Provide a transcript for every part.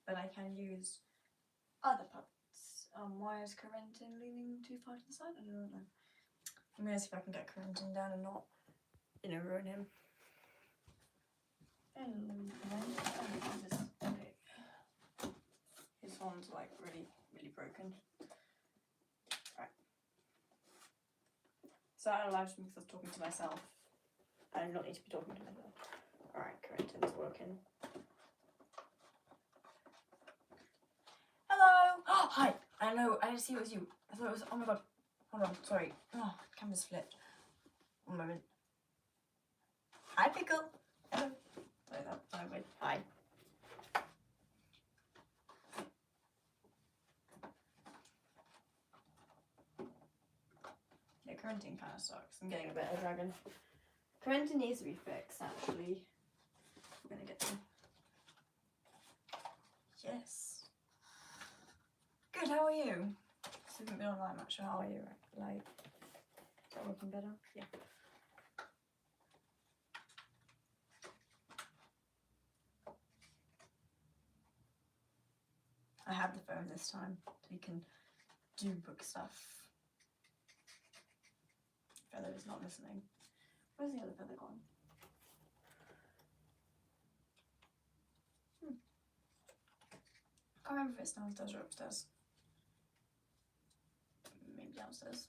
but I can use other puppets. Why is Corentin leaning too far to the side? I don't know. I'm gonna see if I can get Corentin down and not, ruin him. His horn's like really, really broken. Right. So I allowed me because I was talking to myself. I do not need to be talking to myself. Alright, Corentin's working. Hello! Oh, hi! I know, I didn't see it was you. I thought it was, oh my god. Hold on, sorry. Oh, camera's flipped. One moment. Hi, Pickle! Hello. Wait. Hi. Yeah, Corentin kind of sucks. I'm getting a better dragon. Corentin needs to be fixed, actually. We're gonna get them. Yes. Good, how are you? This hasn't been online much, so how are you? Like, is that working better? Yeah. I have the phone this time, so you can do book stuff. Feather is not listening. Where's the other feather gone? I can't remember if it's downstairs or upstairs. Maybe downstairs.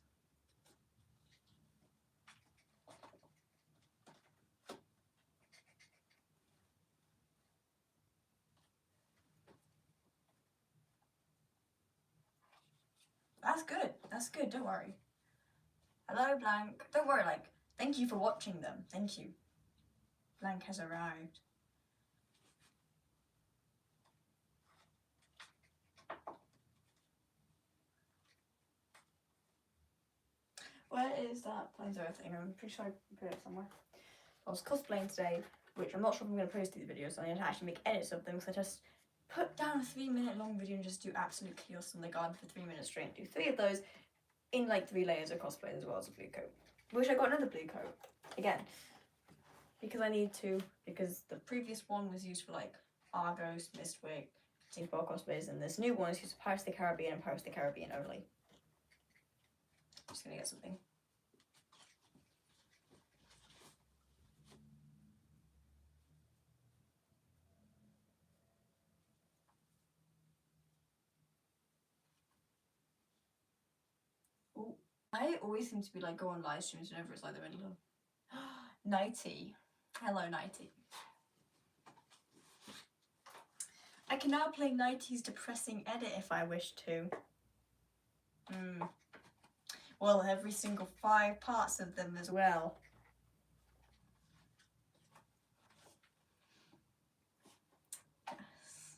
That's good, don't worry. Hello, Blank. Don't worry, like, thank you for watching them. Thank you. Blank has arrived. Where is that Plains Earth thing? I'm pretty sure I put it somewhere. I was cosplaying today, which I'm not sure if I'm going to post these videos, so I need to actually make edits of them, because I just put down a 3-minute long video and just do absolute chaos in the garden for 3 minutes straight. Do 3 of those in like 3 layers of cosplay as well as a blue coat. Wish I got another blue coat again, because I need to, because the previous one was used for like Argos, Mistwick, Tinkerbell cosplays, and this new one is used for Pirates of the Caribbean and Pirates of the Caribbean only. I'm just gonna get something. Ooh. I always seem to be like go on live streams whenever it's like the middle of Nighty. Hello, Nighty. I can now play Nighty's depressing edit if I wish to. Well, every single 5 parts of them as well. Yes.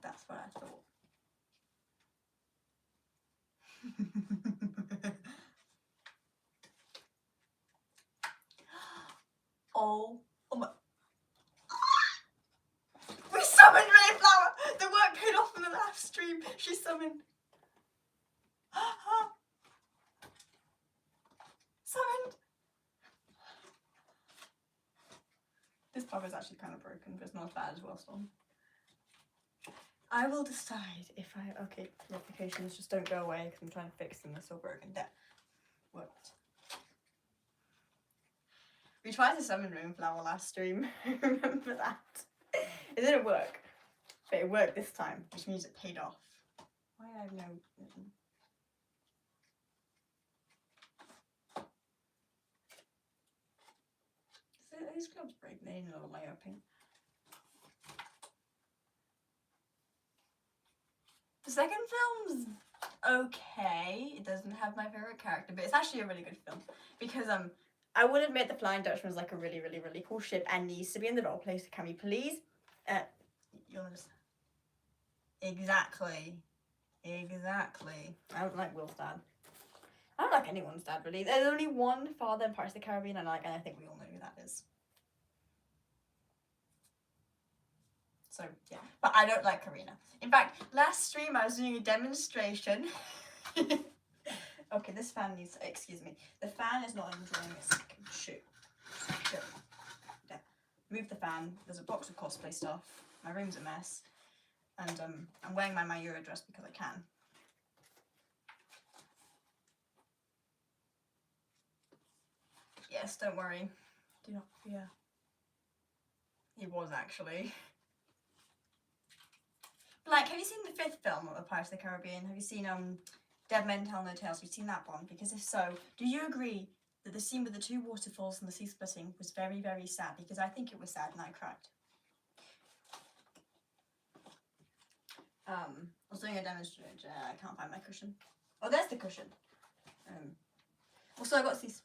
That's what I thought. Oh my. We summoned Mayflower! The work paid off in the last stream. She summoned. Summoned! This pub is actually kind of broken, but it's not as bad as Wellstorm. I will decide if I. Okay, notifications just don't go away because I'm trying to fix them. They're still broken. There. Worked. We tried to summon Moonflower last stream. Remember that? It didn't work, but it worked this time, which means it paid off. Why I have no. So these gloves break. They need another layer of paint. The second film's okay. It doesn't have my favorite character, but it's actually a really good film because I would admit the Flying Dutchman is like a really, really, really cool ship and needs to be in the roleplay. So can we please? Yours. Exactly. I don't like Will's dad. I don't like anyone's dad really. There's only one father in Pirates of the Caribbean I like, and I think we all know who that is. So yeah, but I don't like Karina. In fact, last stream I was doing a demonstration. Okay, this fan needs. Excuse me. The fan is not enjoying its shoot. There. moved the fan. There's a box of cosplay stuff. My room's a mess. And I'm wearing my Mayura dress because I can. Yes, don't worry. Do not fear. He was actually. Like, have you seen the 5th film of Pirates of the Caribbean? Have you seen Dead Men Tell No Tales? Have you seen that one? Because if so, do you agree that the scene with the 2 waterfalls and the sea splitting was very, very sad? Because I think it was sad and I cried. I was doing a demonstration. I can't find my cushion. Oh, there's the cushion. Also, I got these.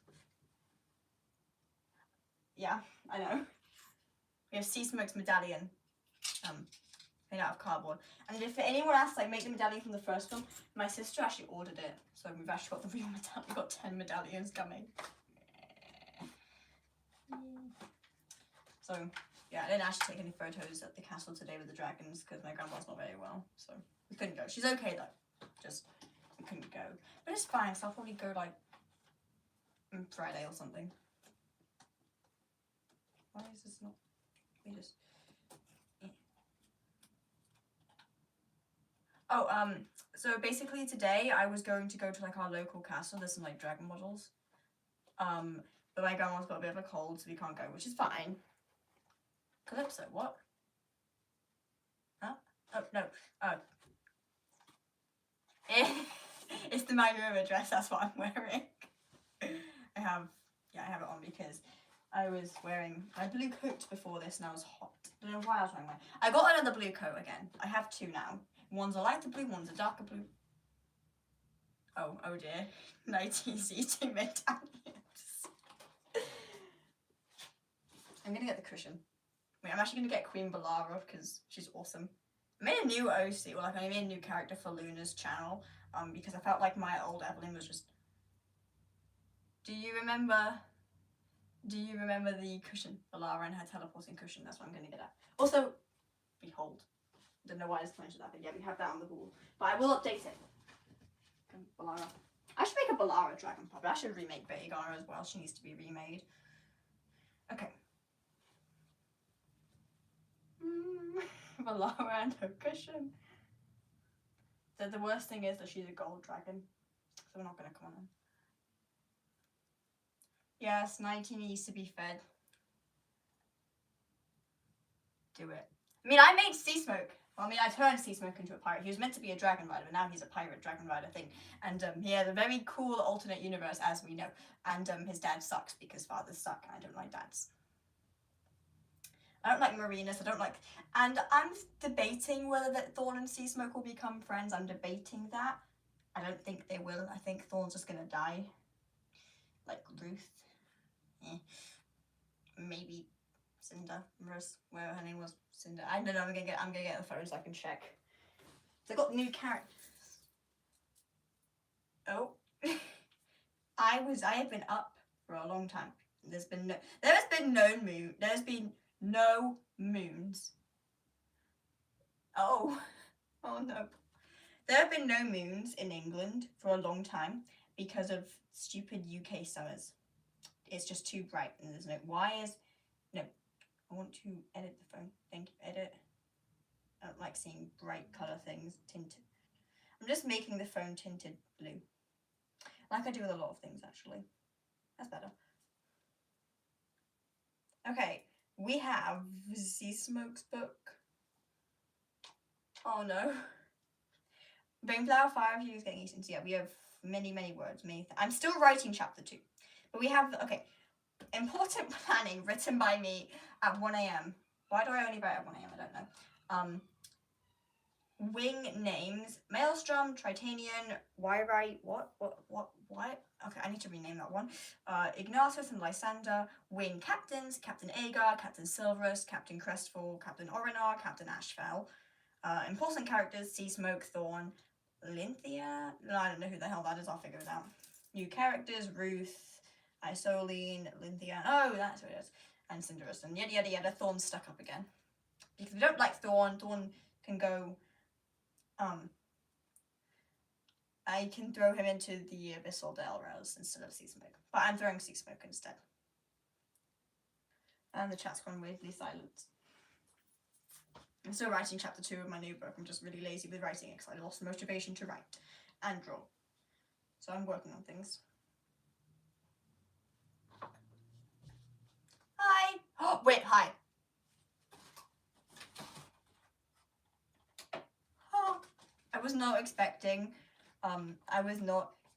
Yeah, I know. We have Seasmoke's medallion, made out of cardboard. And if anyone asks, like, make the medallion from the first film, my sister actually ordered it, so we've actually got the real medallion. We've got 10 medallions coming. So, yeah, I didn't actually take any photos at the castle today with the dragons because my grandma's not very well, so we couldn't go. She's okay though, just we couldn't go. But it's fine, so I'll probably go like on Friday or something. Why is this not? We just. Yeah. Oh, so basically today I was going to go to like our local castle. There's some like dragon models. But my grandma's got a bit of a cold, so we can't go, which is fine. Calypso, what? Huh? Oh, no. It's the Mayura dress, that's what I'm wearing. I have it on because I was wearing my blue coat before this and I was hot. I don't know why I was wearing mine. I got another blue coat again. I have 2 now. One's a lighter blue, one's a darker blue. Oh dear. 90s eating medallions. I'm gonna get the cushion. Wait, I'm actually gonna get Queen Balara because she's awesome. I made a new OC, I made a new character for Luna's channel, because I felt like my old Evelyn was just... Do you remember the cushion? Balara and her teleporting cushion, that's what I'm gonna get at. Also, behold. Don't know why I just mentioned that, but yeah, we have that on the wall. But I will update it. Balara. I should make a Balara dragon puppet. I should remake Veigar as well. She needs to be remade. Okay. Balara and her cushion. The worst thing is that she's a gold dragon, so we're not going to come on. Yes, 19 needs to be fed. Do it. I mean, I made Seasmoke. Well, I mean, I turned Seasmoke into a pirate. He was meant to be a dragon rider, but now he's a pirate dragon rider thing. And he has a very cool alternate universe, as we know. And his dad sucks because fathers suck, and I don't like dads. I don't like Marinas, I don't like... And I'm debating whether that Thorn and Seasmoke will become friends. I'm debating that. I don't think they will. I think Thorn's just gonna die. Like Ruth. Maybe Cinder. Where her name was. Cinder. I don't know, I'm gonna get the phone so I can check. So I got new characters. Oh. I have been up for a long time. There has been no moons. Oh no. There have been no moons in England for a long time because of stupid UK summers. It's just too bright and there's no... No. I want to edit the phone. Thank you. Edit. I don't like seeing bright colour things tinted. I'm just making the phone tinted blue. Like I do with a lot of things, actually. That's better. Okay. We have Seasmoke's book. Oh no. Rainflower, Fire View is getting eaten. So yeah, we have many words. I'm still writing chapter 2. But we have, okay, important planning written by me at 1 a.m. Why do I only write at 1 a.m? I don't know. Wing names: Maelstrom, Tritanian, Wyrite, what? Okay, I need to rename that one. Ignatus and Lysander. Wing captains: Captain Agar, Captain Silverus, Captain Crestfall, Captain Orinar, Captain Ashfell. Important characters: Seasmoke, Thorn, Lynthia. No, I don't know who the hell that is, I'll figure it out. New characters: Ruth, Isoline, Lynthia. Oh, that's who it is. And Cinderus, and yada yada yada. Thorn's stuck up again. Because we don't like Thorn. Thorn can go... I can throw him into the Abyssal Delros instead of Seasmoke. But I'm throwing Seasmoke instead. And the chat's gone weirdly silent. I'm still writing chapter 2 of my new book. I'm just really lazy with writing it because I lost motivation to write and draw. So I'm working on things. Hi! Oh, wait, hi. Oh, I was not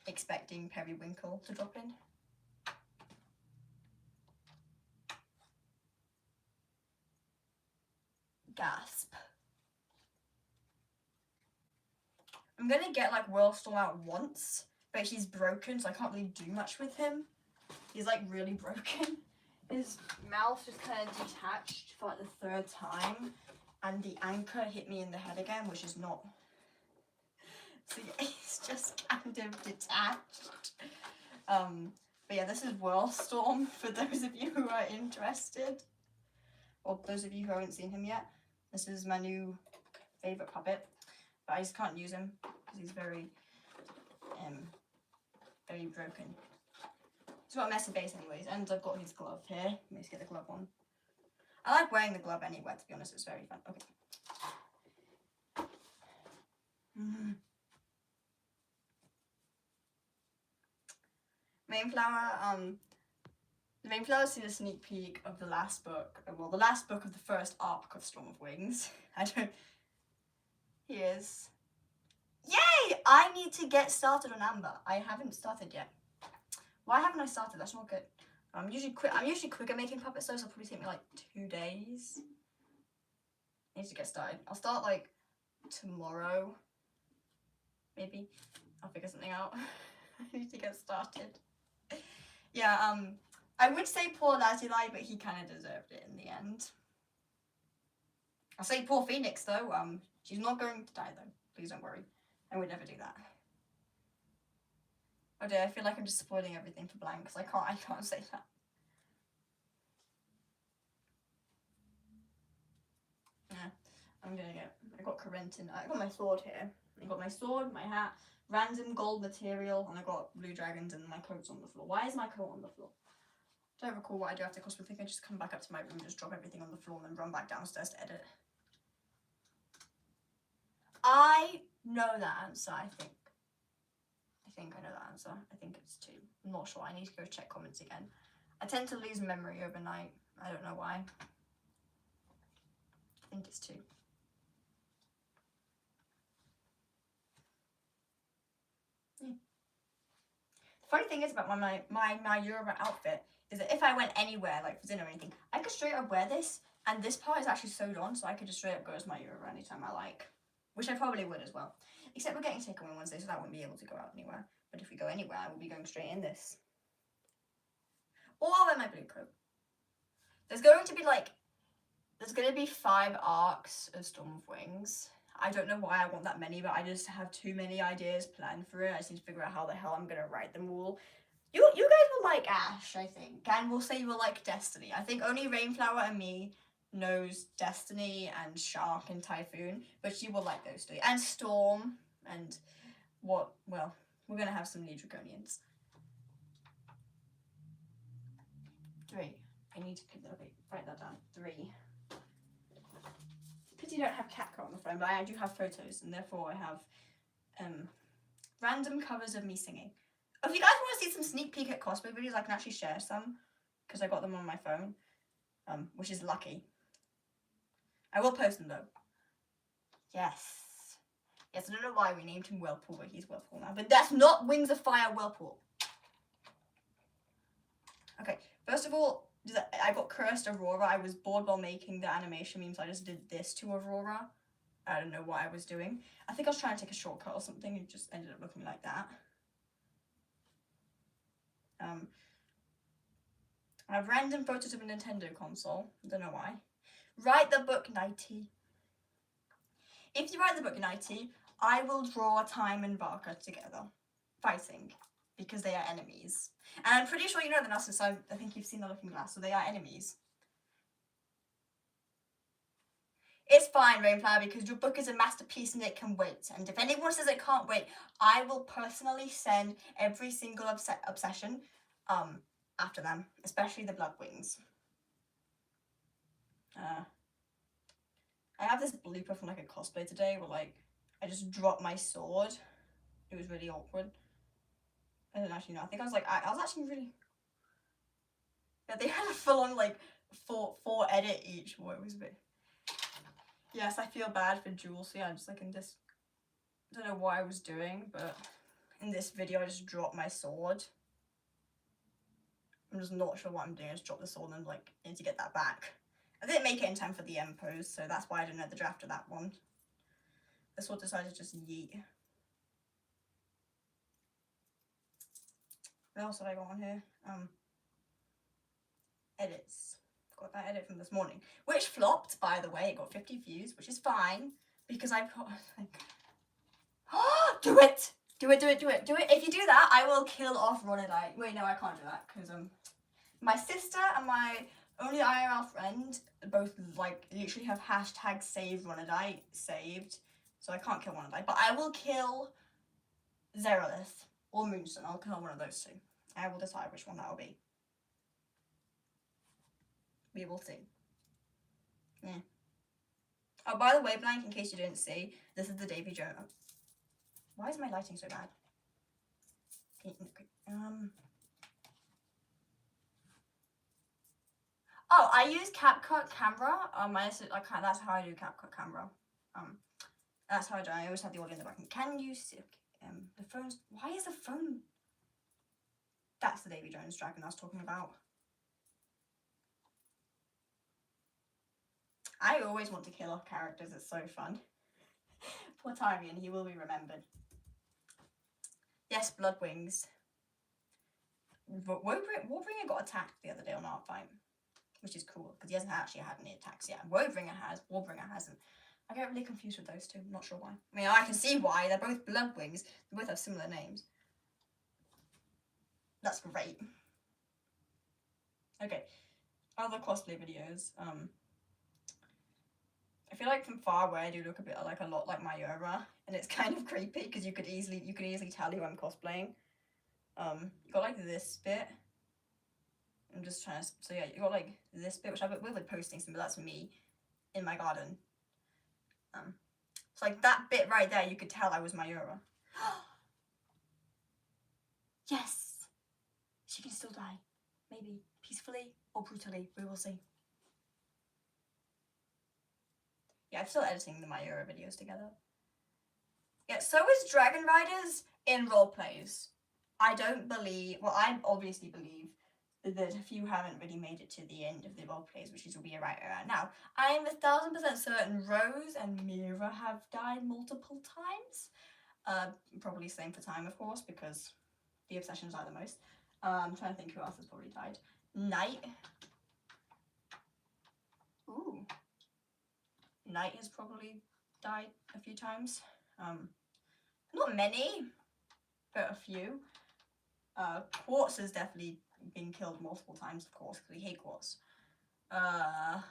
expecting Periwinkle to drop in. Gasp. I'm gonna get like Whirlstorm out once, but he's broken, so I can't really do much with him. He's like really broken. His mouth just kind of detached for like the 3rd time, and the anchor hit me in the head again, which is not. So yeah, he's just kind of detached. But yeah, this is Whirlstorm for those of you who are interested, or those of you who haven't seen him yet. This is my new favourite puppet, but I just can't use him because he's very broken. He's got a messy base anyways, and I've got his glove here. Let me just get the glove on. I like wearing the glove anywhere, to be honest, it's very fun. Okay. Rainflower, the Rainflower's seen a sneak peek of the last book, well, the last book of the first arc of Storm of Wings. He is. Yay! I need to get started on Amber. I haven't started yet. Why haven't I started? That's not good. I'm usually quick at making puppets, though, so it'll probably take me like 2 days. I need to get started. I'll start like tomorrow. Maybe. I'll figure something out. I need to get started. Yeah, I would say poor Lazuli, but he kind of deserved it in the end. I'll say poor Phoenix, though. She's not going to die, though. Please don't worry. I would never do that. Oh dear, I feel like I'm just spoiling everything for Blank, because I can't say that. Yeah, I got Corentin. I got my sword here. I got my sword, my hat, random gold material, and I got blue dragons, and my coat's on the floor. Why is my coat on the floor? Don't recall what I do after cosplay. I think I just come back up to my room, just drop everything on the floor, and then run back downstairs to edit. I know that answer, I think. I know that answer. I think it's 2. I'm not sure. I need to go check comments again. I tend to lose memory overnight. I don't know why. I think it's 2. Yeah. The funny thing is about my Yura outfit is that if I went anywhere, like for dinner or anything, I could straight up wear this, and this part is actually sewed on, so I could just straight up go as my Yura anytime I like. Which I probably would as well. Except we're getting takeaway on Wednesday, so that wouldn't be able to go out anywhere. But if we go anywhere, I will be going straight in this. Or I'll wear my blue coat. There's going to be 5 arcs of Storm of Wings. I don't know why I want that many, but I just have too many ideas planned for it. I just need to figure out how the hell I'm going to write them all. You guys will like Ash, I think. And we'll say you will like Destiny. I think only Rainflower and me knows Destiny and Shark and Typhoon, but you will like those 3. And Storm and what? Well, we're going to have some new Draconians. 3. I need to write that down. 3. Pity you don't have CapCut on the phone, but I do have photos, and therefore I have random covers of me singing. If you guys want to see some sneak peek at cosplay videos, I can actually share some, because I got them on my phone, which is lucky. I will post them, though. Yes. Yes, I don't know why we named him Whirlpool, but he's Whirlpool now. But that's not Wings of Fire Whirlpool. Okay, first of all, I got Cursed Aurora. I was bored while making the animation meme, so I just did this to Aurora. I don't know what I was doing. I think I was trying to take a shortcut or something, and it just ended up looking like that. I have random photos of a Nintendo console. Don't know why. Write the book, Nighty. If you write the book, Nighty, I will draw Time and Barker together, fighting, because they are enemies. And I'm pretty sure you know them now, since I think you've seen The Looking Glass, so they are enemies. It's fine, Rainflower, because your book is a masterpiece and it can wait. And if anyone says it can't wait, I will personally send every single obsession after them, especially the Blood Wings. I have this blooper from like a cosplay today where like I just dropped my sword. It was really awkward. I don't actually know. I think I was like I was actually really. Yeah, they had a full on like four edit each. Well, it was a bit. Yes, I feel bad for Jules. So yeah, just like in this. I don't know what I was doing, but in this video I just dropped my sword. I'm just not sure what I'm doing. I just dropped the sword and like need to get that back. I didn't make it in time for the end pose, so that's why I didn't know the draft of that one. The sword decided to just yeet. What else have I got on here? Edits. Got that edit from this morning, which flopped, by the way. It got 50 views, which is fine because I put like, do it. If you do that, I will kill off Ronadite. Wait, no, I can't do that because my sister and my only IRL friend both like literally have hashtag save Ronadite saved, so I can't kill Ronadite. But I will kill Zerolith or Moonstone. I'll kill one of those two. I will decide which one that will be. We will see. Yeah. Oh, by the way, Blank, in case you didn't see, this is the Davy Jones. Why is my lighting so bad? Oh, I use CapCut camera. That's how I do CapCut camera. That's how I do. I always have the audio in the back. Can you see? The phone's. Why is the phone? That's the Davy Jones dragon I was talking about. I always want to kill off characters. It's so fun. Poor Tyrion, he will be remembered. Yes, Bloodwings. Warbringer got attacked the other day on Art Fight, which is cool because he hasn't actually had any attacks yet. Warbringer has. Warbringer hasn't. I get really confused with those two. I'm not sure why. I mean, I can see why. They're both Bloodwings. They both have similar names. That's great. Okay. Other cosplay videos. I feel like from far away I do look a lot like Mayura, and it's kind of creepy because you could easily tell who I'm cosplaying. You got like this bit. I'm just trying to. So yeah, you got like this bit, which I will be posting some, but that's me in my garden. So like that bit right there, you could tell I was Mayura. Yes, she can still die, maybe peacefully or brutally. We will see. Yeah, I'm still editing the Mayura videos together. Yeah, so is Dragon Riders in roleplays. I don't believe. Well, I obviously believe that if you haven't really made it to the end of the roleplays, which will be right around now, I am 1,000% certain Rose and Mira have died multiple times. Probably same for Time, of course, because the obsessions are the most. I'm trying to think who else has probably died. Knight. Ooh. Knight has probably died a few times. Not many, but a few. Quartz has definitely been killed multiple times, of course, because we hate Quartz. Got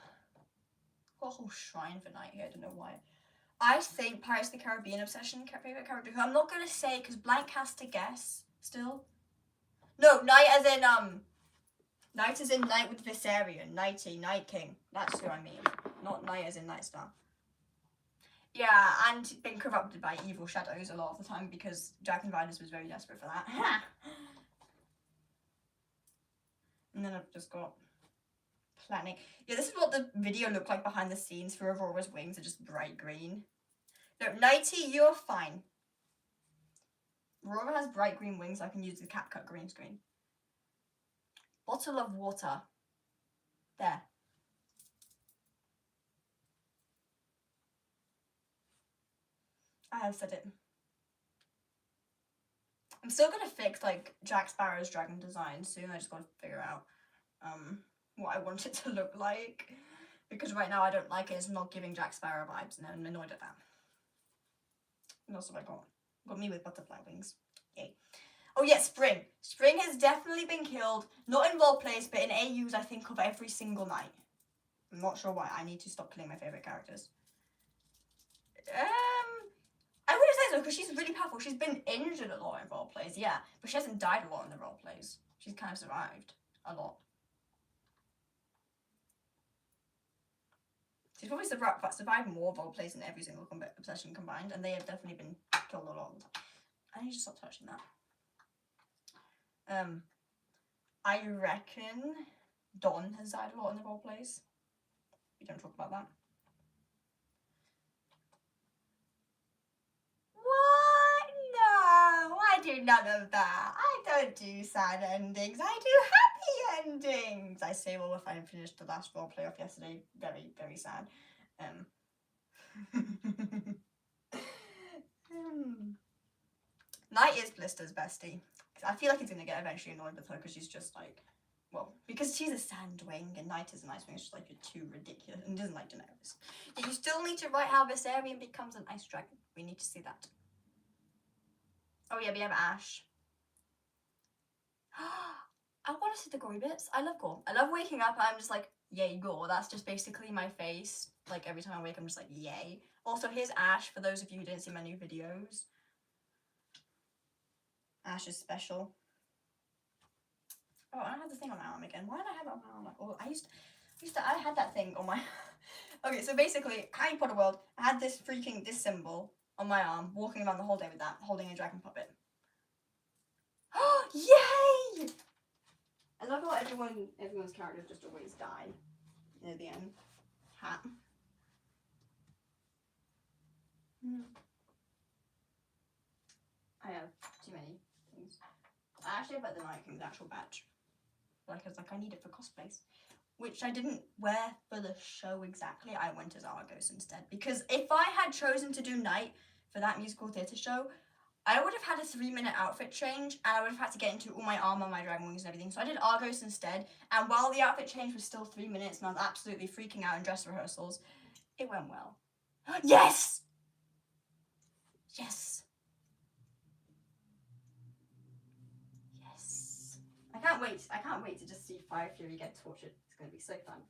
a whole shrine for Knight here, I don't know why. I think Pirates of the Caribbean obsession favorite character, who I'm not gonna say because Blank has to guess still. No, Knight as in Knight as in Knight with Viserion, Knighty, Night King. That's who I mean. Not Knight as in Nightstar. Yeah, and been corrupted by evil shadows a lot of the time because Dragon Riders was very desperate for that. And then I've just got planning. Yeah, this is what the video looked like behind the scenes for Aurora's wings. Are just bright green. No, Nighty, you're fine. Aurora has bright green wings. I can use the CapCut green screen. Bottle of water. There. I have said it. I'm still gonna fix like Jack Sparrow's dragon design soon. I just gotta figure out what I want it to look like. Because right now I don't like it. It's not giving Jack Sparrow vibes, and I'm annoyed at that. What else have I got? Got me with butterfly wings. Yay. Oh yeah, Spring. Spring has definitely been killed. Not in roleplays, but in AUs I think of every single night. I'm not sure why. I need to stop killing my favourite characters. I wouldn't say so, because she's really powerful. She's been injured a lot in roleplays, yeah. But she hasn't died a lot in the roleplays. She's kind of survived a lot. She's probably survived more role plays than every single obsession combined, and they have definitely been killed a lot. I need to stop touching that. I reckon Dawn has died a lot in the role plays. We don't talk about that. What? No, I do none of that. I don't do sad endings. I do happy endings. I say, well, if I finished the last role play off yesterday, very, very sad. Night is Blister's bestie. I feel like he's gonna get eventually annoyed with her because she's just like, well, because she's a Sandwing and Night is a Ice Wing. It's just like, you're too ridiculous and doesn't like Daenerys. Yet you still need to write how Viserion becomes an ice dragon. We need to see that. Oh yeah, we have Ash. I want to see the gory bits. I love gore. I love waking up and I'm just like, yay, gore. That's just basically my face. Like, every time I wake, I'm just like, yay. Also, here's Ash, for those of you who didn't see my new videos. Ash is special. Oh, I had the thing on my arm again. Why did I have it on my arm? Oh, I had that thing on my... Okay, so basically, Harry Potter World, I had this symbol on my arm, walking around the whole day with that, holding a dragon puppet. Oh, yay! I love how everyone's characters just always die near the end. Hat. I have too many things. I actually have like the Night King's actual badge. Like, I was like, I need it for cosplays. Which I didn't wear for the show exactly. I went as Argos instead. Because if I had chosen to do Night for that musical theatre show, I would have had a 3-minute outfit change, and I would have had to get into all my armor, my dragon wings and everything. So I did Argos instead, and while the outfit change was still 3 minutes and I was absolutely freaking out in dress rehearsals, it went well. Yes! Yes! Yes! I can't wait to just see Fire Fury get tortured. It's gonna be so fun.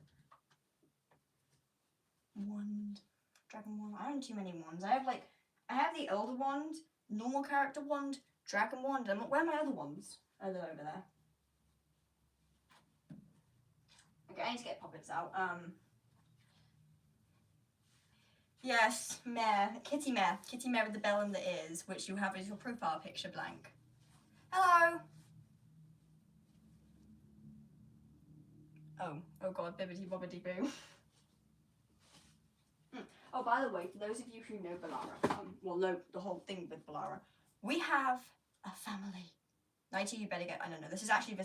Wand. Dragon wand. I don't have too many wands. I have the Elder wand, normal character wand, dragon wand, and where are my other wands? Oh, they're over there. Okay, I need to get puppets out. Yes, Mare. Kitty Mare. Kitty Mare with the bell in the ears, which you have as your profile picture blank. Hello! Oh god, bibbidi bobbidi boo. Oh, by the way, for those of you who know Bellara, well, know the whole thing with Bellara, we have a family. Nighty, you better get. I don't know. This is actually my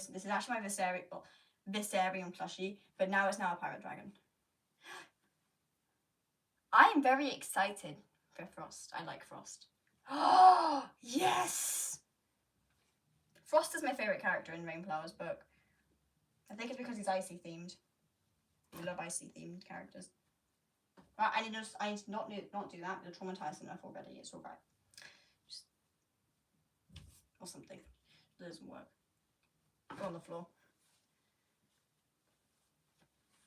Viserion plushie, but now it's a pirate dragon. I am very excited for Frost. I like Frost. Oh yes! Frost is my favorite character in Rainflower's book. I think it's because he's icy themed. We love icy themed characters. I need to not do that. They're traumatized enough already. It's alright. Or something. It doesn't work. Go on the floor.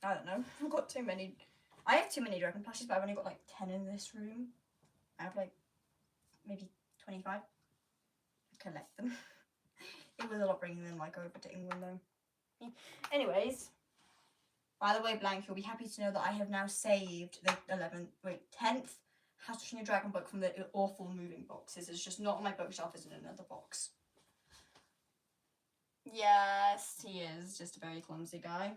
I don't know. I've got too many. I have too many dragon plushies, but I've only got like 10 in this room. I have like maybe 25. I collect them. It was a lot bringing them like over to England though. Anyways, by the way, Blank, you'll be happy to know that I have now saved the 10th How to Train Your Dragon book from the awful moving boxes. It's just not on my bookshelf, it's in another box. Yes, he is just a very clumsy guy.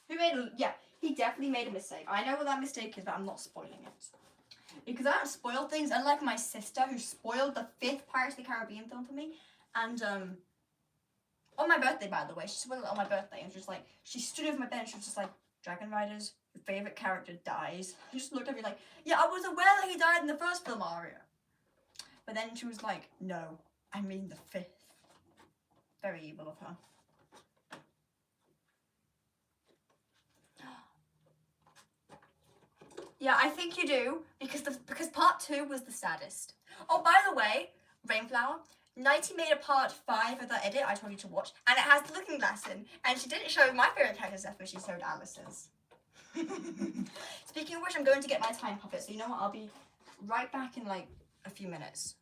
He definitely made a mistake. I know what that mistake is, but I'm not spoiling it. Because I don't spoil things, unlike my sister who spoiled the 5th Pirates of the Caribbean film for me. And, on my birthday, by the way, she spoiled it on my birthday, and she stood over my bed and she was just like, Dragon Riders, your favourite character dies. I just looked at me like, yeah, I was aware that he died in the first film, Aria. But then she was like, no, I mean the 5th. Very evil of her. Yeah, I think you do, because part 2 was the saddest. Oh, by the way, Rainflower, Nighty made a part 5 of that edit I told you to watch, and it has the looking glass in, and she didn't show my favourite character stuff, but she showed Alice's. Speaking of which, I'm going to get my time puppet, so you know what, I'll be right back in like a few minutes.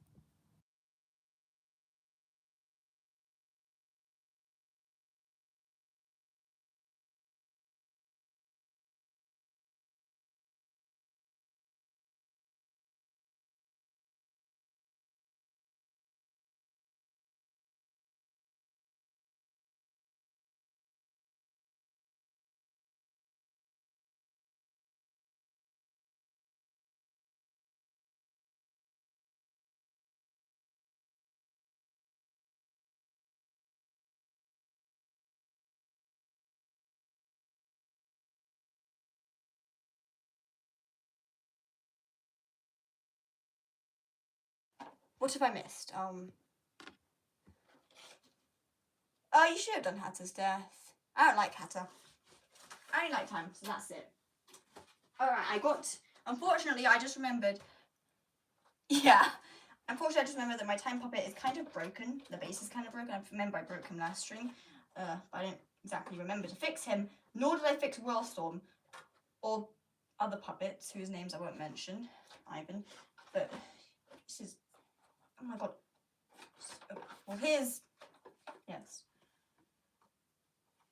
What have I missed? You should have done Hatter's death. I don't like Hatter. I only like time, so that's it. Alright, unfortunately, I just remembered. Yeah. Unfortunately, I just remembered that my time puppet is kind of broken. The base is kind of broken. I remember I broke him last stream. But I didn't exactly remember to fix him. Nor did I fix Whirlstorm. Or other puppets, whose names I won't mention. Ivan. But this is... Oh my god. Well, here's... Yes.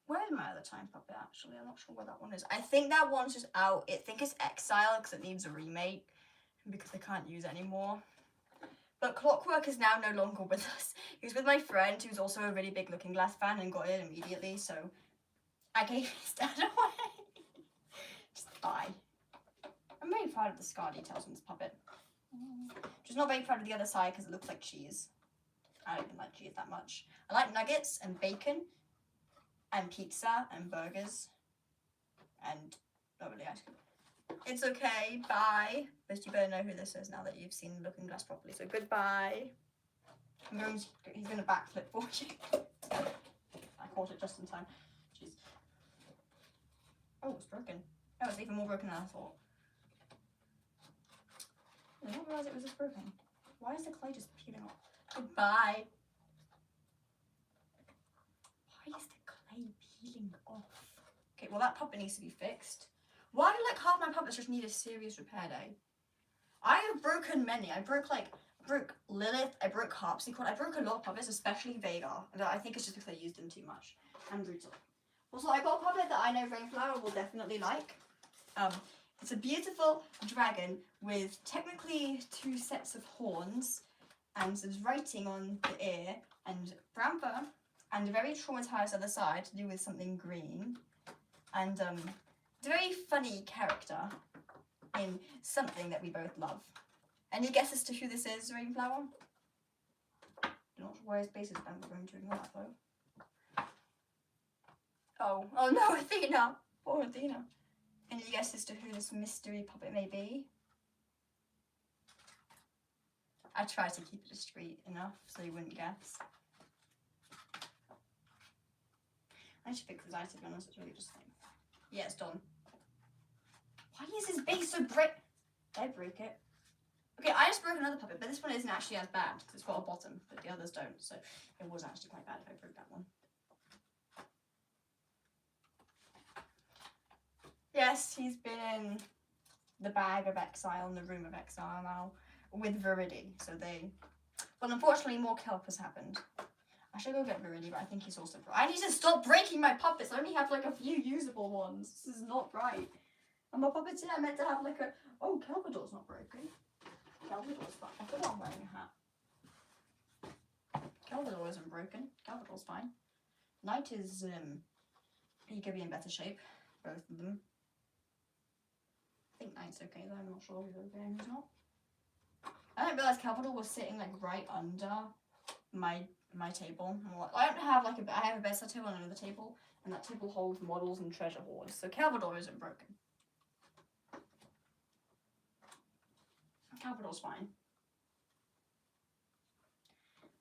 Where's my other time puppet, actually? I'm not sure where that one is. I think that one's just out. I think it's Exile, because it needs a remake. Because I can't use it anymore. But Clockwork is now no longer with us. He was with my friend, who's also a really big Looking Glass fan, and got it immediately, so... I gave his dad away. Just bye. I'm very proud of the scar details on this puppet. Just not very proud of the other side, because it looks like cheese. I don't even like cheese that much. I like nuggets and bacon. And pizza and burgers. And lovely ice cream. It's okay, bye. But you better know who this is now that you've seen Looking Glass properly. So goodbye. He's going to backflip for you. I caught it just in time. Jeez. Oh, it's broken. Oh, it's even more broken than I thought. I didn't realise it was this broken. Why is the clay just peeling off? Goodbye. Why is the clay peeling off? Okay, well that puppet needs to be fixed. Why do like half my puppets just need a serious repair day? I have broken many. I broke Lilith, I broke Harpsichord, I broke a lot of puppets, especially Vagar. And I think it's just because I used them too much. And Brutal. Also, I got a puppet that I know Rainflower will definitely like. It's a beautiful dragon with technically 2 sets of horns and there's writing on the ear and brown fur and a very traumatized other side to do with something green. And it's a very funny character in something that we both love. Any guesses to who this is, Rainflower? I'm not sure where his base is, but I'm going to ignore that though. Oh no, Athena! Poor Athena. Any guesses to who this mystery puppet may be? I tried to keep it discreet enough so you wouldn't guess. I should fix his eye, to be honest, it's really just like... Yeah, it's done. Why is his base so brick? Did I break it? Okay, I just broke another puppet, but this one isn't actually as bad because it's got a bottom, but the others don't, so it was actually quite bad if I broke that one. Yes, he's been in the bag of exile and the room of exile now with Viridi, so they... But unfortunately, more kelp has happened. I should go get Viridi, but I think he's also... I need to stop breaking my puppets! I only have like a few usable ones. This is not right. And my puppeteer I meant to have like a... Oh, Kelvador's not broken. Kelvador's fine. I forgot I'm wearing a hat. Kelvador isn't broken. Kelvador's fine. Knight is, he could be in better shape. Both of them. I think Knight's okay though, I'm not sure who's okay and who's not. I didn't realise Kelvador was sitting like right under my table. I don't have like I have a bedside table on another table, and that table holds models and treasure hoards, so Kelvador isn't broken. Kelvador's fine.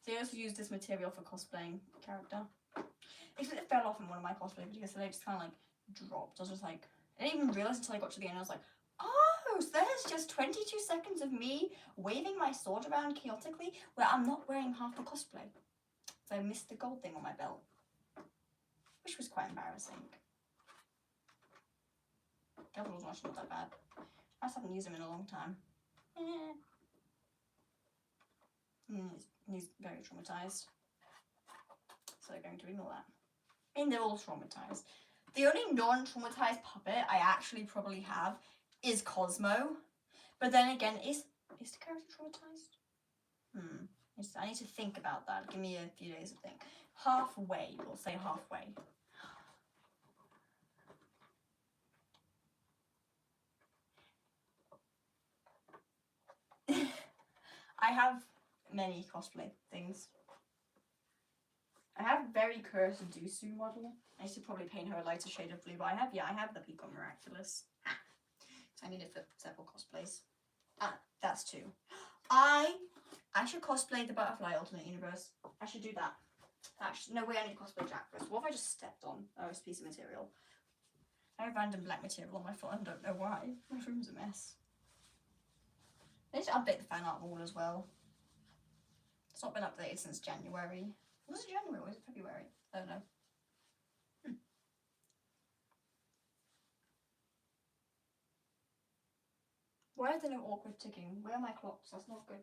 So I also used this material for cosplaying character. Except it fell off in one of my cosplay videos, so they just kind of like dropped. I was just like, I didn't even realise until I got to the end. I was like, oh, so there's just 22 seconds of me waving my sword around chaotically where I'm not wearing half the cosplay. So I missed the gold thing on my belt, which was quite embarrassing. Kelvador's actually not that bad. I just haven't used him in a long time. He's very traumatized, so I'm going to ignore that. I mean, they're all traumatized. The only non-traumatized puppet I actually probably have is Cosmo, but then again, is the character traumatized? I need to think about that. Give me a few days to think. Halfway, we'll say halfway. I have many cosplay things. I have very cursed Dusu model. I should probably paint her a lighter shade of blue, but I have the Peacock Miraculous. So I need it for several cosplays. That's 2. I I should cosplay the butterfly alternate universe. I should do that. Actually, no way, I need to cosplay Jack first. What if I just stepped on a piece of material? I have random black material on my foot and don't know why. My room's a mess. I need to update the fan art wall as well. It's not been updated since January. Was it January or was it February? I don't know. Why are there no awkward ticking? Where are my clocks? That's not good.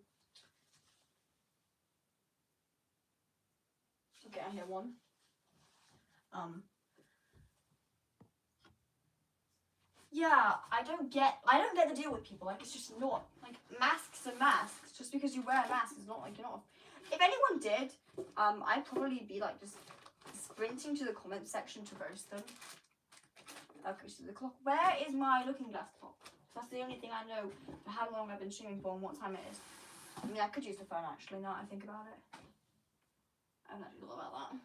Okay, I hear one. Yeah, I don't get the deal with people. Like, it's just not, like, masks are masks. Just because you wear a mask is not like you're not. If anyone did, I'd probably be like just sprinting to the comment section to roast them. Okay, so the clock. Where is my looking glass clock? That's the only thing I know for how long I've been streaming for and what time it is. I mean, I could use the phone actually, now that I think about it. I haven't actually thought about that.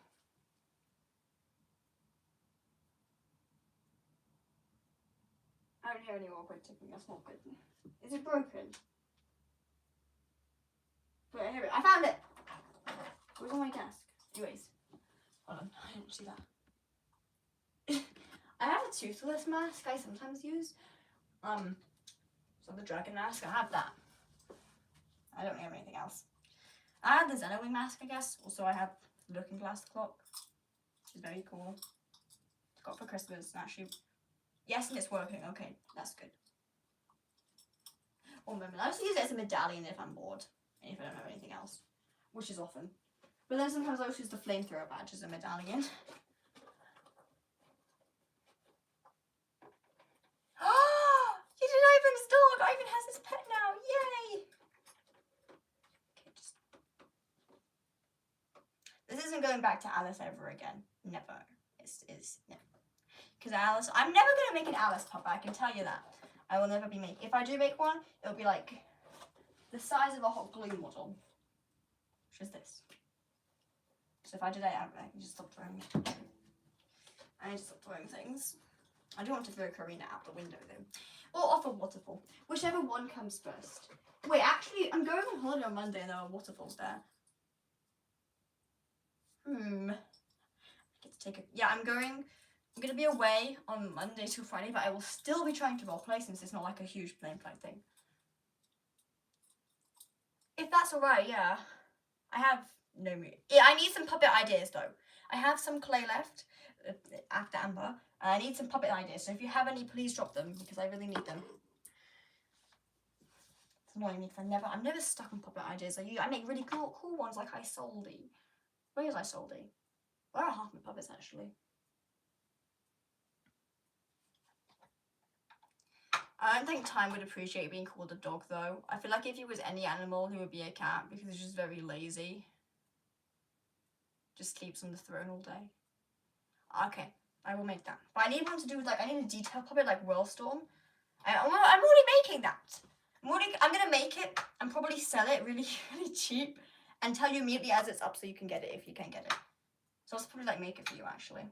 I don't hear any awkward ticking, that's not good. Is it broken? Wait, I hear it. I found it! It was on my desk. Anyways. Hold on, I didn't see that. I have a toothless mask I sometimes use. So the dragon mask, I have that. I don't have anything else. I have the Xenowing mask, I guess. Also, I have the looking glass clock, which is very cool. Got for Christmas, actually. Yes, and it's working. Okay, that's good. One moment. I just use it as a medallion if I'm bored, and if I don't have anything else, which is often. But then sometimes I also use the flamethrower badge as a medallion. Ivan's dog! Ivan has his pet now! Yay! Okay, just... This isn't going back to Alice ever again. Never. It's never. Because Alice... I'm never going to make an Alice puppet, I can tell you that. I will never be making... If I do make one, it'll be like the size of a hot glue model. Which is this. So if I did it, I can just stop throwing... I need to stop throwing things. I do want to throw Karina out the window though. Or off a waterfall. Whichever one comes first. Wait, actually, I'm going on holiday on Monday and there are waterfalls there. I get to take a... Yeah, I'm going to be away on Monday till Friday, but I will still be trying to roleplay since it's not like a huge plane flight thing. If that's alright, yeah. I have no mood. Yeah, I need some puppet ideas though. I have some clay left after Amber. And I need some puppet ideas, so if you have any, please drop them because I really need them. It's annoying me because I'm never stuck on puppet ideas. I make really cool ones like Isolde. Where is Isolde? Where are half my puppets actually? I don't think Time would appreciate being called a dog though. I feel like if he was any animal, he would be a cat because he's just very lazy. Just sleeps on the throne all day. Okay, I will make that. But I need one to do with like, I need a detail puppet like Whirlstorm. I'm already making that. I'm gonna make it and probably sell it really, really cheap and tell you immediately as it's up so you can get it if you can get it. So I'll probably like make it for you actually.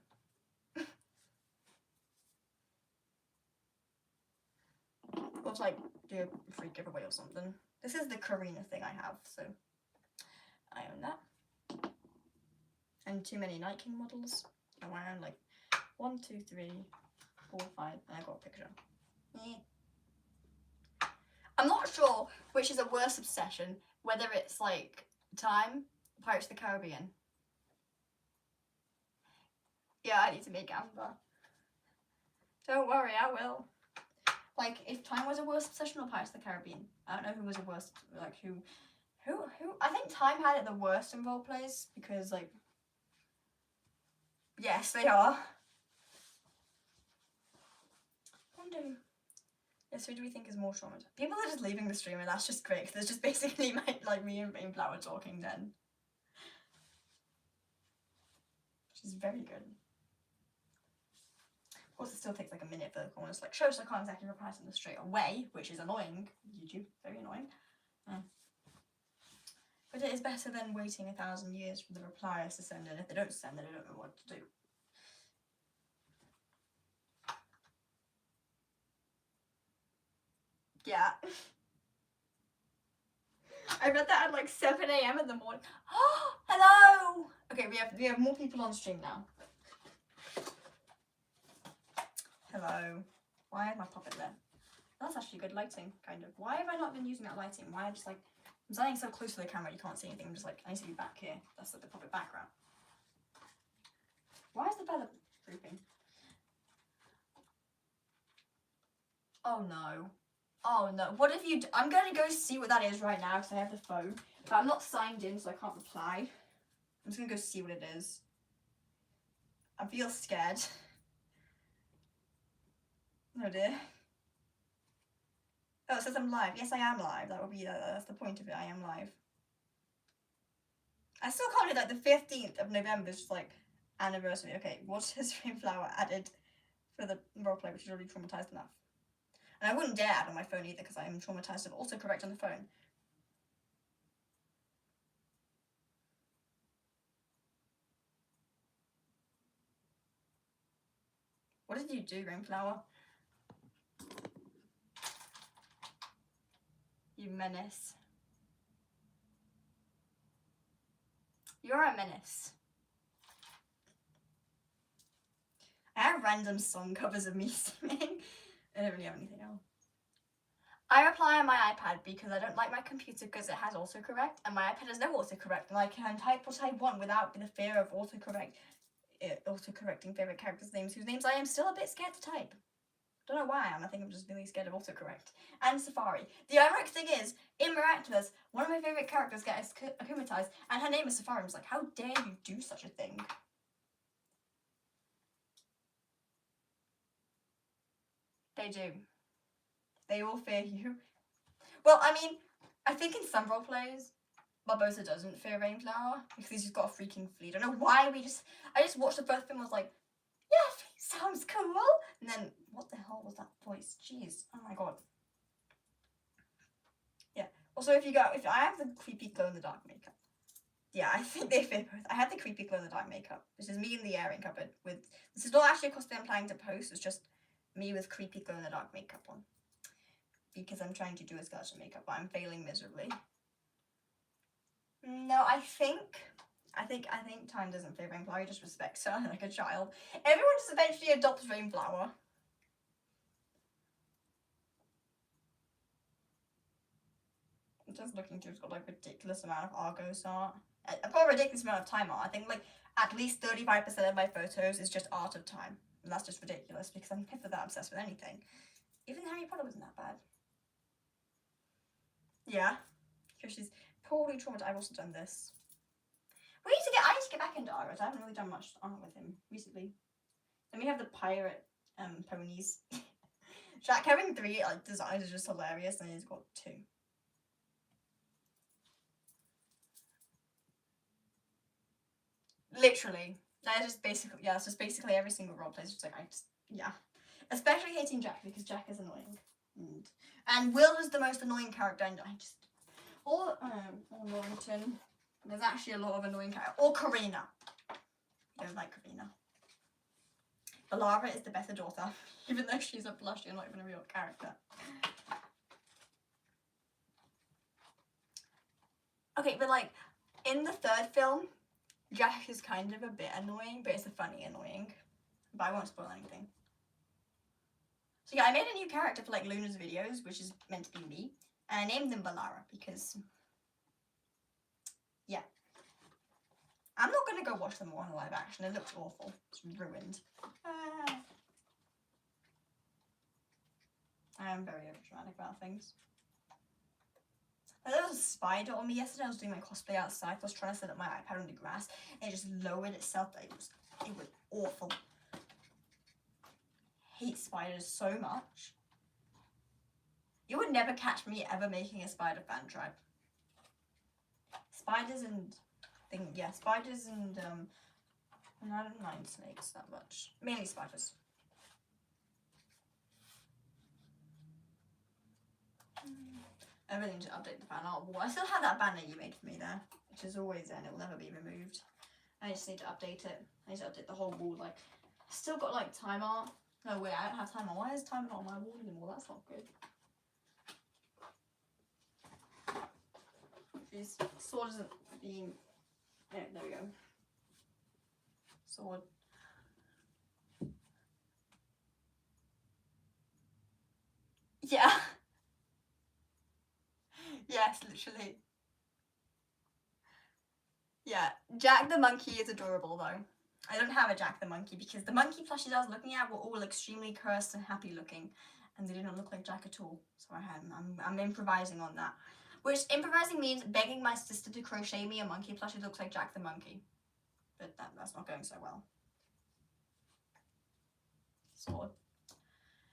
Or to like do a free giveaway or something. This is the Karina thing I have, so I own that. And too many Night King models. I own like 1, 2, 3, 4, 5, and I got a picture. I'm not sure which is a worse obsession, whether it's like Time, Pirates of the Caribbean. Yeah, I need to make Amber. Don't worry, I will. Like, if Time was a worse obsession or Pirates of the Caribbean. I don't know who was a worse, like, who, I think Time had it the worst in roleplays, because, like, yes, they are. Wonder. Yes, who do we think is more traumatized? People are just leaving the stream and that's just great, because it's just basically, me and Flower talking then. Which is very good. Of course, it still takes like a minute for the corners. Like, shows I can't exactly reply to them straight away, which is annoying. YouTube, very annoying. But it is better than waiting 1,000 years for the repliers to send in. If they don't send, then I don't know what to do. Yeah. I read that at like 7 a.m. in the morning. Oh, hello. Okay, we have more people on stream now. Hello. Why is my puppet there? That's actually good lighting, kind of. Why have I not been using that lighting? Why I'm just like, I'm standing so close to the camera you can't see anything. I'm just like, I need to be back here. That's like the puppet background. Why is the bed drooping? Oh no. Oh no. What if you... I'm going to go see what that is right now because I have the phone. But I'm not signed in so I can't reply. I'm just going to go see what it is. I feel scared. Oh dear. Oh, it says I'm live. Yes, I am live. That would be... that's the point of it. I am live. I still can't do that. The 15th of November is just like anniversary. Okay, what has Rainflower added for the roleplay, which is already traumatized enough? And I wouldn't dare add on my phone either because I am traumatized of autocorrect on the phone. What did you do, Rainflower? You menace. You're a menace. I have random song covers of me singing. I don't really have anything else. I reply on my iPad because I don't like my computer because it has autocorrect and my iPad has no autocorrect and I can type what I want without the fear of autocorrecting favourite characters' names whose names I am still a bit scared to type. Don't know why I am. I think I'm just really scared of autocorrect. And Safari. The ironic thing is, in Miraculous, one of my favourite characters gets akumatized and her name is Safari. I'm just like, how dare you do such a thing? They do. They all fear you. Well, I mean, I think in some roleplays, Barbossa doesn't fear Rainflower because he's just got a freaking flea. I don't know why I just watched the first film and was like, yeah, sounds cool. And then, what the hell was that voice? Jeez. Oh my god. Yeah. Also, if I have the creepy glow-in-the-dark makeup. Yeah, I think they fit both. I had the creepy glow-in-the-dark makeup. This is me in the airing cupboard with... This is not actually a cosplay I'm planning to post. It's just me with creepy glow-in-the-dark makeup on. Because I'm trying to do a skeleton makeup, but I'm failing miserably. No, I think time doesn't fear Rainflower. He just respects her like a child. Everyone just eventually adopts Rainflower. I'm just looking through. It's got like ridiculous amount of Argos art. I've got a ridiculous amount of time art. I think like at least 35% of my photos is just art of time, and that's just ridiculous because I'm never that obsessed with anything. Even Harry Potter wasn't that bad. Yeah, because she's probably traumatized. I've also done this. I need to get back into Argos. I haven't really done much art with him recently. Then we have the pirate ponies. Jack having 3 like designs is just hilarious, and he's got 2. Literally, that is just basically it's just basically every single roleplay is just like especially hating Jack because Jack is annoying, and Will is the most annoying character, and I just or Norrington. There's actually a lot of annoying characters. Or Karina. I don't like Karina. Alara is the better daughter, even though she's a blushie and not even a real character. Okay, but like in the 3rd film, Jack is kind of a bit annoying, but it's a funny annoying. But I won't spoil anything. So yeah, I made a new character for like Luna's videos, which is meant to be me, and I named them Balara because yeah. I'm not gonna go watch them all in live action. It looks awful. It's ruined. I am very overdramatic about things. There was a spider on me yesterday. I was doing my cosplay outside. I was trying to set up my iPad on the grass, and it just lowered itself. It was awful. I hate spiders so much. You would never catch me ever making a spider fan tribe. Spiders and spiders and I don't mind snakes that much. Mainly spiders. I really need to update the fan art wall. I still have that banner you made for me there, which is always there and it will never be removed. I just need to update it. I need to update the whole wall. Like, I still got like time art. No wait, I don't have time art. Why is time art on my wall anymore? That's not good. This sword isn't being. Yeah, there we go. Sword. Yeah. Yes, literally. Yeah, Jack the Monkey is adorable though. I don't have a Jack the Monkey because the monkey plushies I was looking at were all extremely cursed and happy looking, and they didn't look like Jack at all. So I'm improvising on that. Which improvising means begging my sister to crochet me a monkey plushie that looks like Jack the Monkey. But that's not going so well. Sword.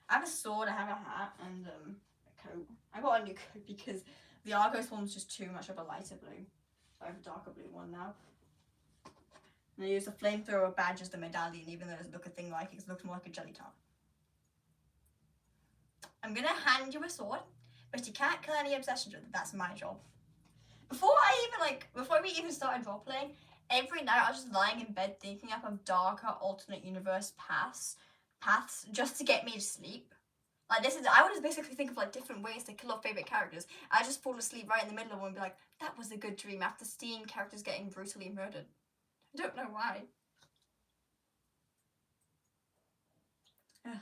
I have a sword, I have a hat, and a coat. I got a new coat because the Argos one was just too much of a lighter blue. So I have a darker blue one now. And I use the flamethrower badge as the medallion, even though it doesn't look a thing like it, because it looks more like a jelly tart. I'm gonna hand you a sword, but you can't kill any obsessions with it. That's my job. Before we even started roleplaying, every night I was just lying in bed thinking up of darker alternate universe paths just to get me to sleep. Like I would just basically think of like different ways to kill off favorite characters. I just fall asleep right in the middle of one and be like, that was a good dream after seeing characters getting brutally murdered. I don't know why. Ugh.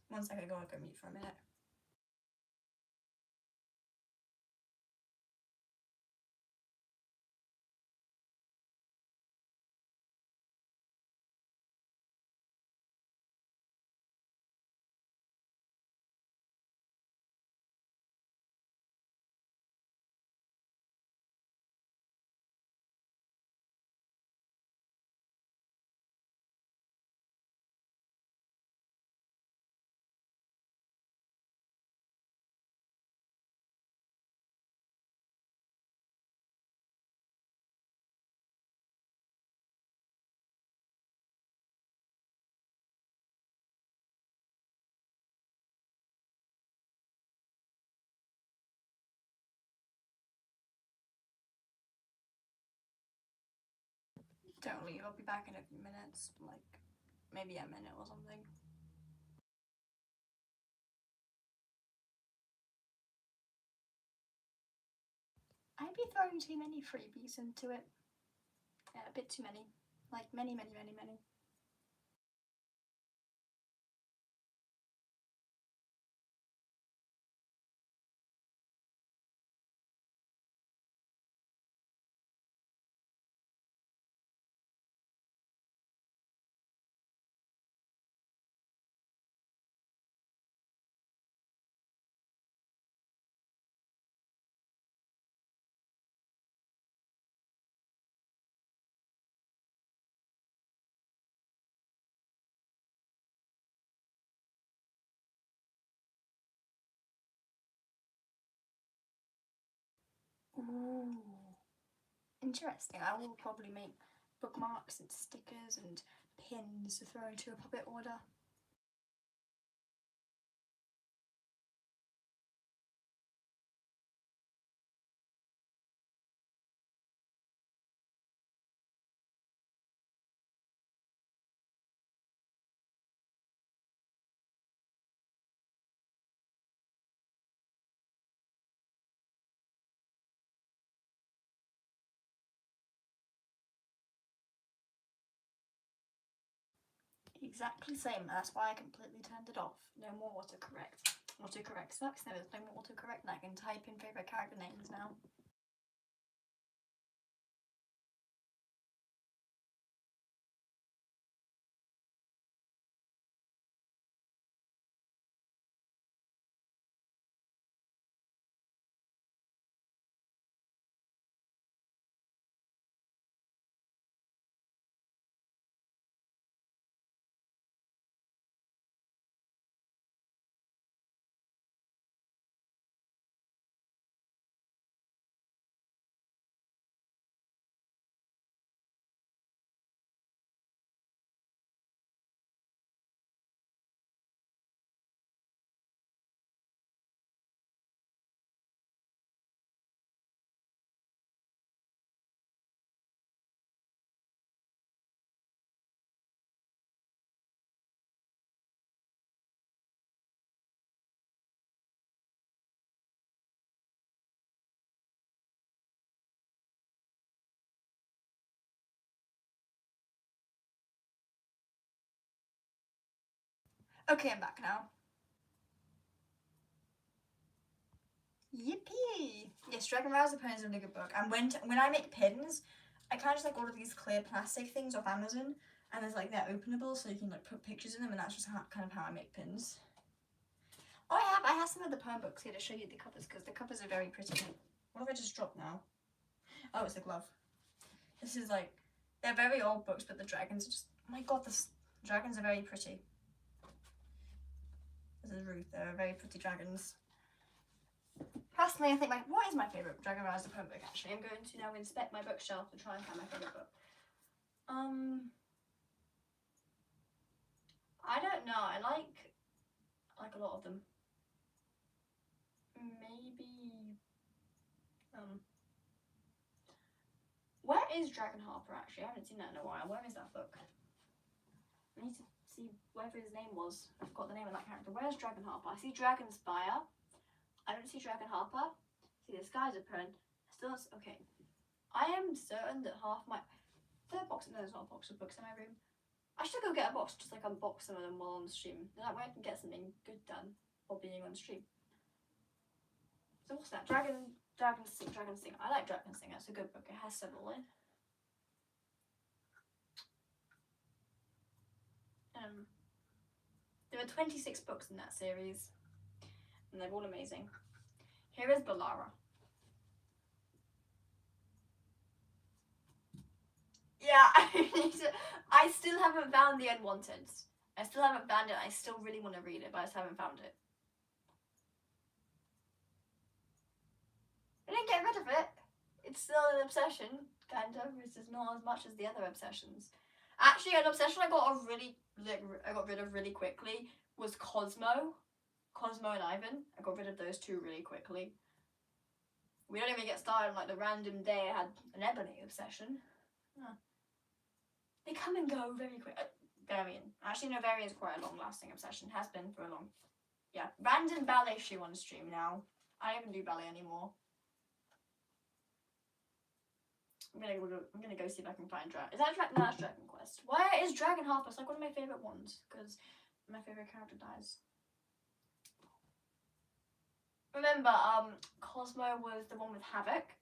1 second, go mute for a minute. Don't leave, I'll be back in a few minutes, like maybe a minute or something. I'd be throwing too many freebies into it. Yeah, a bit too many. Like many. Ooh. Interesting. I will probably make bookmarks and stickers and pins to throw into a puppet order. Exactly the same. That's why I completely turned it off. No more autocorrect. Autocorrect sucks. There's no more autocorrect, and I can type in favourite character names now. Okay, I'm back now. Yippee! Yes, Dragon Rise of the Pony is a really good book. And when I make pins, I kind of just like order these clear plastic things off Amazon, and there's like they're openable, so you can like put pictures in them, and that's just kind of how I make pins. Oh, I have some of the poem books here to show you the covers because the covers are very pretty. What have I just dropped now? Oh, it's the glove. This is like, they're very old books, but the dragons are just, oh my god, the dragons are very pretty. This is Ruth, they're very pretty dragons. Personally, I think what is my favourite Dragon Rise the poem book actually? I'm going to now inspect my bookshelf to try and find my favourite book. I don't know, I like a lot of them. Maybe, where is Dragonharper actually? I haven't seen that in a while. Where is that book? I need to see whatever his name was. I forgot the name of that character. Where's Dragonharper? I see Dragonspire. I don't see Dragonharper. See, the skies are purring. Still, okay. I am certain that half my third box. No, there's not a box of books in my room. I should go get a box, just like unbox some of them while on stream. That way I can get something good done while being on stream. So what's that? Dragon Singer. I like Dragon Singer. It's a good book. It has several in. There are 26 books in that series, and they're all amazing. Here is Balara. Yeah, I still haven't found The Unwanted. I still haven't found it. I still really want to read it, but I just haven't found it. I didn't get rid of it. It's still an obsession, kind of. It's just not as much as the other obsessions. Actually, an obsession I got rid of really quickly was Cosmo. Cosmo and Ivan. I got rid of those two really quickly. We don't even get started on like the random day I had an Ebony obsession. Huh. They come and go very quick. Varian. Actually, no, Varian is quite a long-lasting obsession. Has been for a long. Yeah, random ballet shoe on stream now. I don't even do ballet anymore. I'm gonna go see if I can find Dragon. Is that no, that's Dragon Quest. Why is Dragonharper? It's like one of my favorite ones because my favorite character dies. Remember, Cosmo was the one with Havoc.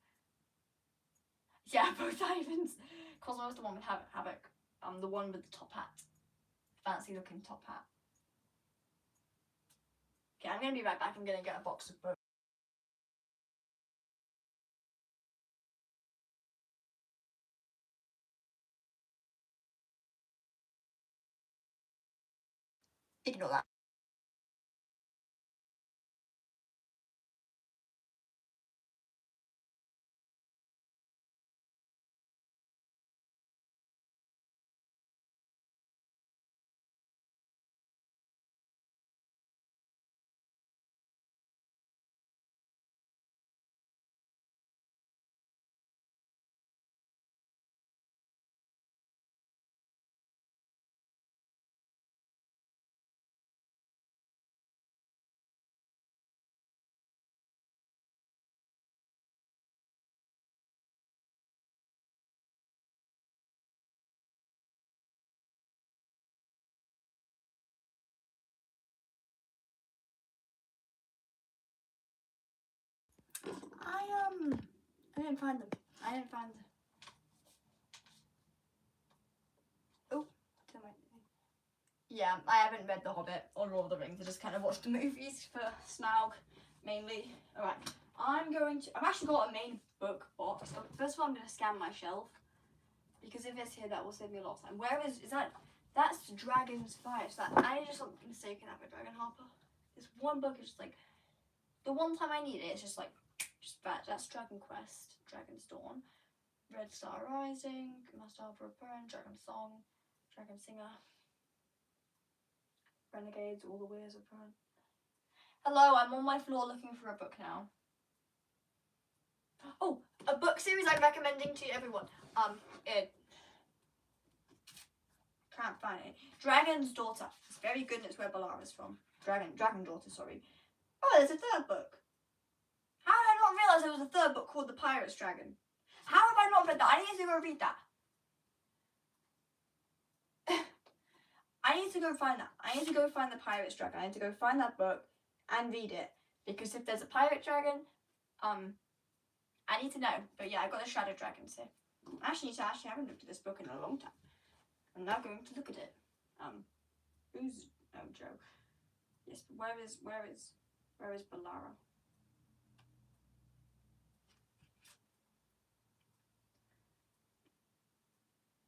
Yeah, both Ivans. Cosmo was the one with Havoc. The one with the top hat. Fancy looking top hat. Okay, I'm gonna be right back. I'm gonna get a box of books. Ignore that. I didn't find them. I didn't find them. Oh, yeah, I haven't read The Hobbit or Lord of the Rings. I just kind of watched the movies for Smaug, mainly. Alright, I've actually got a main book box. First of all, I'm going to scan my shelf. Because if it's here, that will save me a lot of time. Where is that? That's Dragonspire. So I just got mistaken that for Dragonharper. This one book is just like, the one time I need it, it's just like, that's Dragon Quest, Dragon's Dawn, Red Star Rising, Master Harper Return, Dragon Song, Dragon Singer, Renegades, All the Ways of Return. Hello, I'm on my floor looking for a book now. Oh, a book series I'm recommending to everyone. Can't find it. Dragon's Daughter. It's very good and it's where Balara's from. Dragon Daughter, sorry. Oh, there's a third book. How did I not realise there was a third book called The Pirate's Dragon? How have I not read that? I need to go read that. I need to go find that. I need to go find the Pirate's Dragon. I need to go find that book and read it. Because if there's a pirate dragon, I need to know. But yeah, I got the Shadow Dragon, so I haven't looked at this book in a long time. I'm now going to look at it. Who's Joe? Yes, but where is Balara?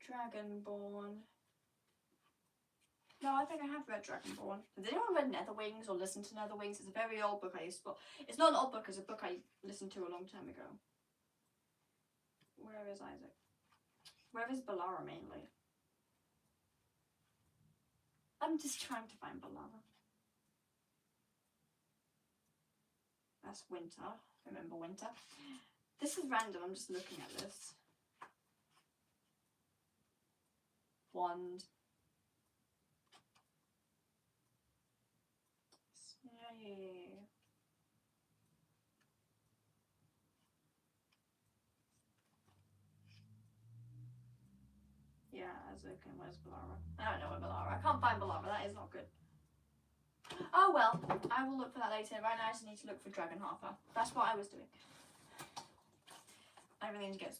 Dragonborn. No, I think I have read Dragonborn. Has anyone read Netherwings or listened to Netherwings? It's a very old book I used to, well, it's not an old book, it's a book I listened to a long time ago. Where is Isaac? Where is Balara mainly? I'm just trying to find Balara. That's winter. Remember winter. This is random, I'm just looking at this. Wand. Yay. Yeah, Isaac, and where's Balara? I don't know where Balara. I can't find Balara, that is not good. Oh well, I will look for that later. Right now I just need to look for Dragon Harper. That's what I was doing. I really need to get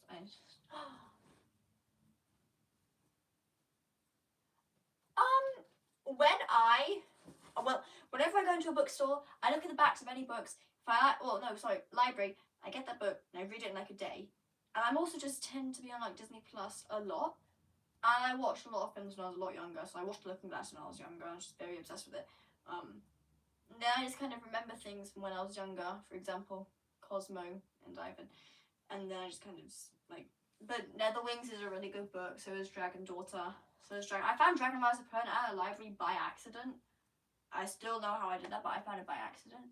whenever I go into a bookstore, I look at the backs of any books. Library, I get that book and I read it in like a day. And I'm also just tend to be on like Disney Plus a lot. And I watched a lot of films when I was a lot younger, so I watched Looking Glass when I was younger. I was just very obsessed with it. Then I just kind of remember things from when I was younger. For example, Cosmo and Ivan. And then I just kind of like. But Netherwings is a really good book. So is Dragon Daughter. So is Dragon. I found Dragon Rise of Pern at a library by accident. I still know how I did that, but I found it by accident.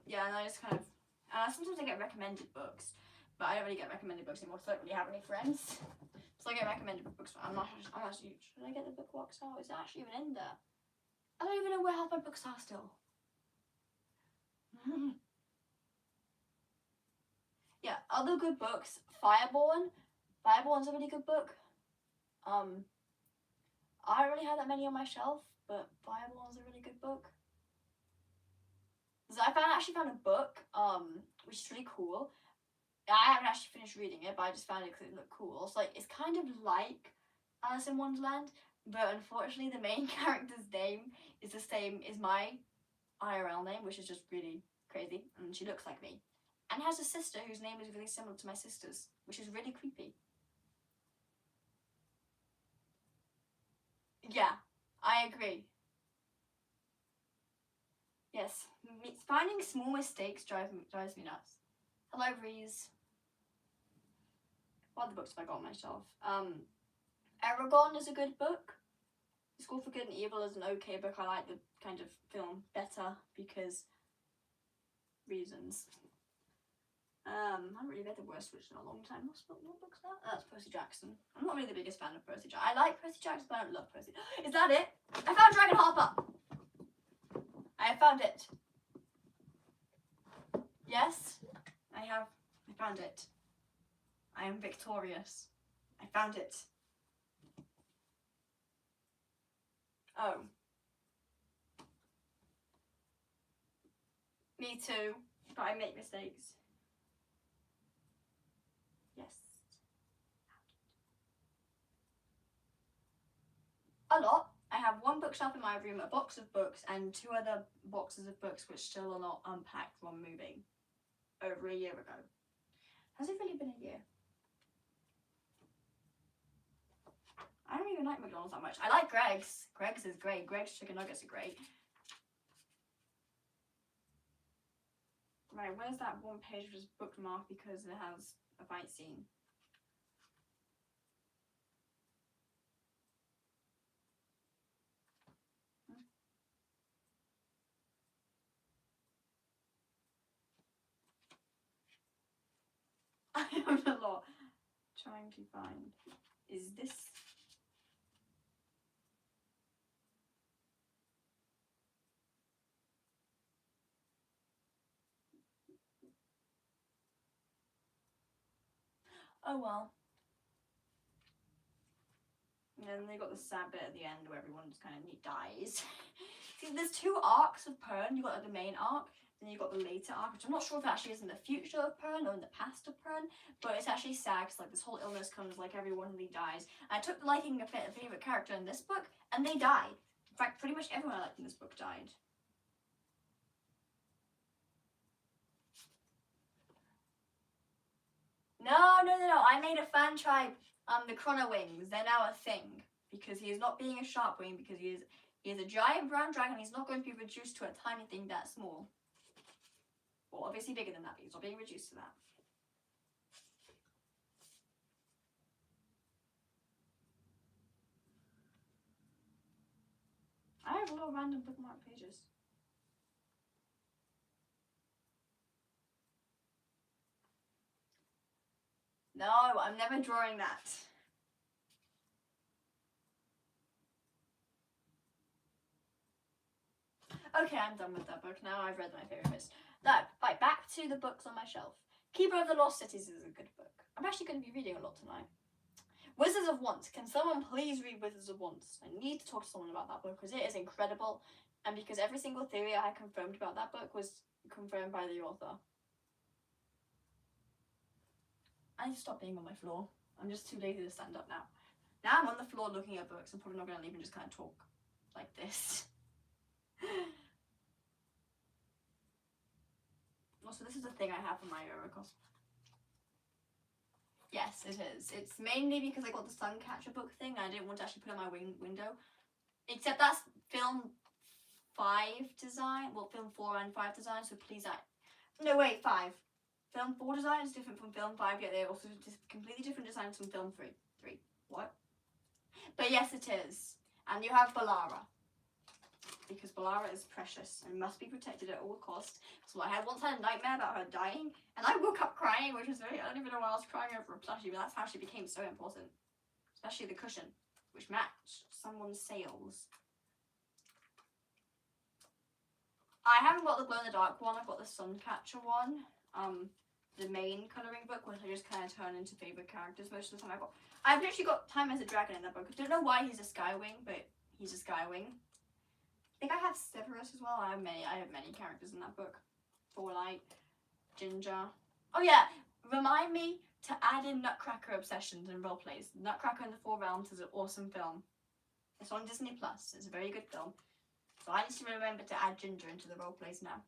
Yeah, and I just kind of. Sometimes I get recommended books, but I don't really get recommended books anymore because I don't really have any friends. So I get recommended books. I'm actually. Should I get the book box out? Is it actually even in there? I don't even know where half my books are still. Yeah, other good books. Fireborn. Fireborn's a really good book. I don't really have that many on my shelf, but Fireborn's a really good book. So I actually found a book, which is really cool. I haven't actually finished reading it, but I just found it because it looked cool. So it's kind of like Alice in Wonderland, but unfortunately the main character's name is the same as my IRL name, which is just really crazy, and she looks like me. And has a sister whose name is really similar to my sister's, which is really creepy. Yeah, I agree. Yes, finding small mistakes drives me nuts. Hello, Breeze. What other books have I got on my shelf? Eragon is a good book. The School for Good and Evil is an okay book. I like the kind of film better because reasons. I haven't really read The Worst Witch in a long time. What book's that? That's Percy Jackson. I'm not really the biggest fan of Percy Jackson. I like Percy Jackson, but I don't love Percy. Is that it? I found Dragon Harper! I have found it. Yes, I found it. I am victorious. I found it. Oh. Me too, but I make mistakes. Yes. A lot. I have one bookshelf in my room, a box of books, and 2 other boxes of books which still are not unpacked from moving over a year ago. Has it really been a year? I don't even like McDonald's that much. I like Greg's. Greg's is great. Greg's chicken nuggets are great. Right, where's that one page which is bookmarked because it has a fight scene? I have a lot trying to find. Is this? Oh well. And then they got the sad bit at the end where everyone just kind of dies. See, there's 2 arcs of Pern. You got like the main arc, then you got the later arc, which I'm not sure if it actually is in the future of Pern or in the past of Pern, but it's actually sad because like this whole illness comes, like everyone really dies. I took the liking of a favorite character in this book, and they died. In fact, pretty much everyone I liked in this book died. No. I made a fan tribe. The Chronowings. They're now a thing because he is not being a Sharpwing because he is a giant brown dragon. He's not going to be reduced to a tiny thing that small. Well, obviously bigger than that, but he's not being reduced to that. I have a lot of random bookmark pages. No, I'm never drawing that. Okay, I'm done with that book now. I've read my favourite bits. Right, back to the books on my shelf. Keeper of the Lost Cities is a good book. I'm actually going to be reading a lot tonight. Wizards of Once. Can someone please read Wizards of Once? I need to talk to someone about that book because it is incredible, and because every single theory I confirmed about that book was confirmed by the author. I need to stop being on my floor. I'm just too lazy to stand up now. Now I'm on the floor looking at books. I'm probably not going to leave and just kind of talk like this. Also, this is a thing I have for my Eurocos. Yes, it is. It's mainly because I got the Suncatcher book thing and I didn't want to actually put it on my window. Except that's film 5 design. Well, film 4 and 5 design, so please no, wait, 5. Film 4 design is different from film 5, yet they're also just completely different designs from film 3. What? But yes, it is. And you have Balara. Because Balara is precious and must be protected at all costs. So I once had a nightmare about her dying, and I woke up crying, which was I don't even know why I was crying over a plushie, but that's how she became so important. Especially the cushion, which matched someone's sails. I haven't got the glow in the dark one. I've got the Suncatcher one. The main colouring book, which I just kind of turn into favourite characters most of the time. I've literally got Time as a Dragon in that book. I don't know why he's a Skywing, but he's a Skywing. I think I have Severus as well. I have many characters in that book. Forlight, Ginger. Oh yeah, remind me to add in Nutcracker obsessions and roleplays. Nutcracker in the Four Realms is an awesome film. It's on Disney Plus. It's a very good film. So I need to remember to add Ginger into the roleplays now.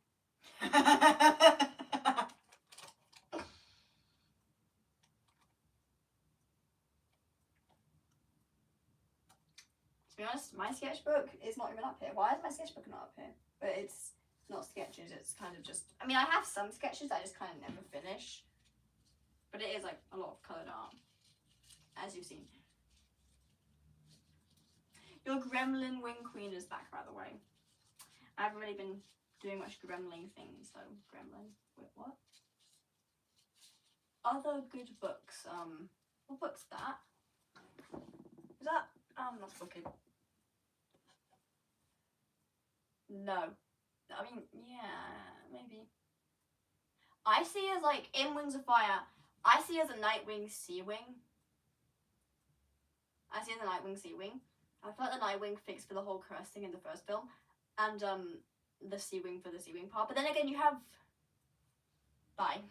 To be honest, my sketchbook is not even up here. Why is my sketchbook not up here? But it's not sketches, it's kind of just... I mean, I have some sketches that I just kind of never finish. But it is, like, a lot of coloured art, as you've seen. Your Gremlin Wing Queen is back, by the way. I haven't really been doing much gremlin things, so Gremlin. Wait, what? Other good books. What book's that? Is that... I'm not looking. No. I mean, yeah, maybe. I see as, like, in Wings of Fire, I see as a Nightwing Sea-Wing. I feel like the Nightwing fixed for the whole curse thing in the first film. And, the Sea-Wing for the Sea-Wing part. But then again, you have... Bye.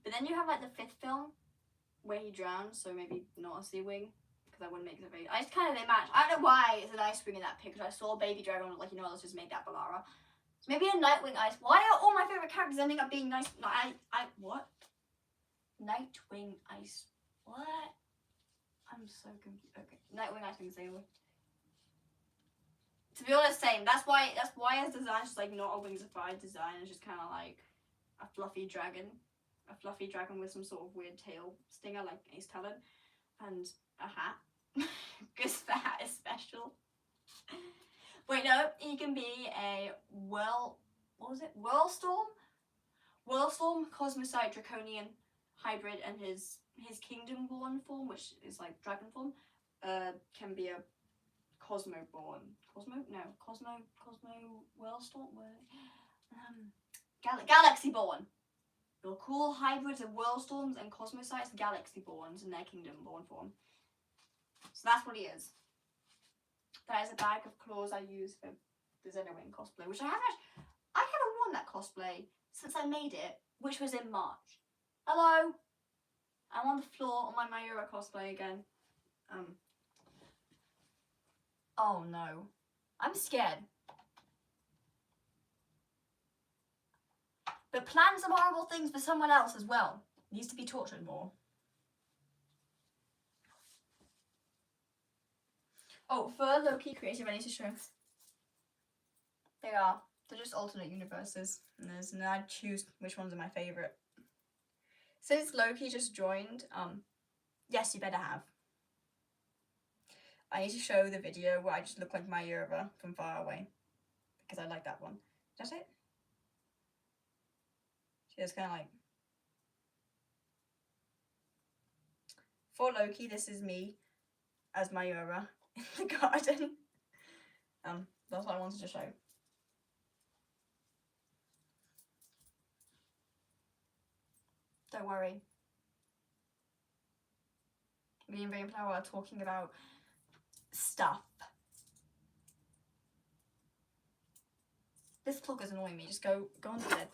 But then you have, like, the 5th film, where he drowns, so maybe not a Sea-Wing. Because I wouldn't make it very... I just kind of imagine... I don't know why it's an Ice Wing in that picture. I saw Baby Dragon, like, you know, let's just make that Balara. So maybe a Nightwing Ice... Why are all my favourite characters ending up being nice... No, what? Nightwing Ice... What? I'm so confused. Okay. Nightwing Ice Wing Sailor. To be honest, same. That's why his design is just, like, not a Wings of Fire design. It's just kind of like a fluffy dragon. A fluffy dragon with some sort of weird tail stinger, like Ace Talon. And a hat. Because the hat is special. Wait, no, he can be a what was it? Whirlstorm? Whirlstorm, Cosmocyte, Draconian hybrid, and his Kingdom-born form, which is like dragon form, can be a Cosmo-born. Cosmo Whirlstorm? Galaxy-born. You're cool hybrids of Whirlstorms and Cosmocytes Galaxy-borns in their Kingdom-born form. So that's what he is. That is a bag of claws I use for the Xenowing cosplay, which I haven't worn that cosplay since I made it, which was in March. Hello! I'm on the floor on my Mayura cosplay again. Oh no. I'm scared. But plan some horrible things for someone else as well. Needs to be tortured more. Oh, for Loki Creative, I need to show. They're just alternate universes. And then I choose which ones are my favourite. Since Loki just joined, yes, you better have. I need to show the video where I just look like Mayura from far away. Because I like that one. Is that it? She is kind of like... For Loki, this is me as Mayura in the garden. That's what I wanted to show. Don't worry. Me and Rainflower are talking about stuff. This clock is annoying me. Just go on to bed.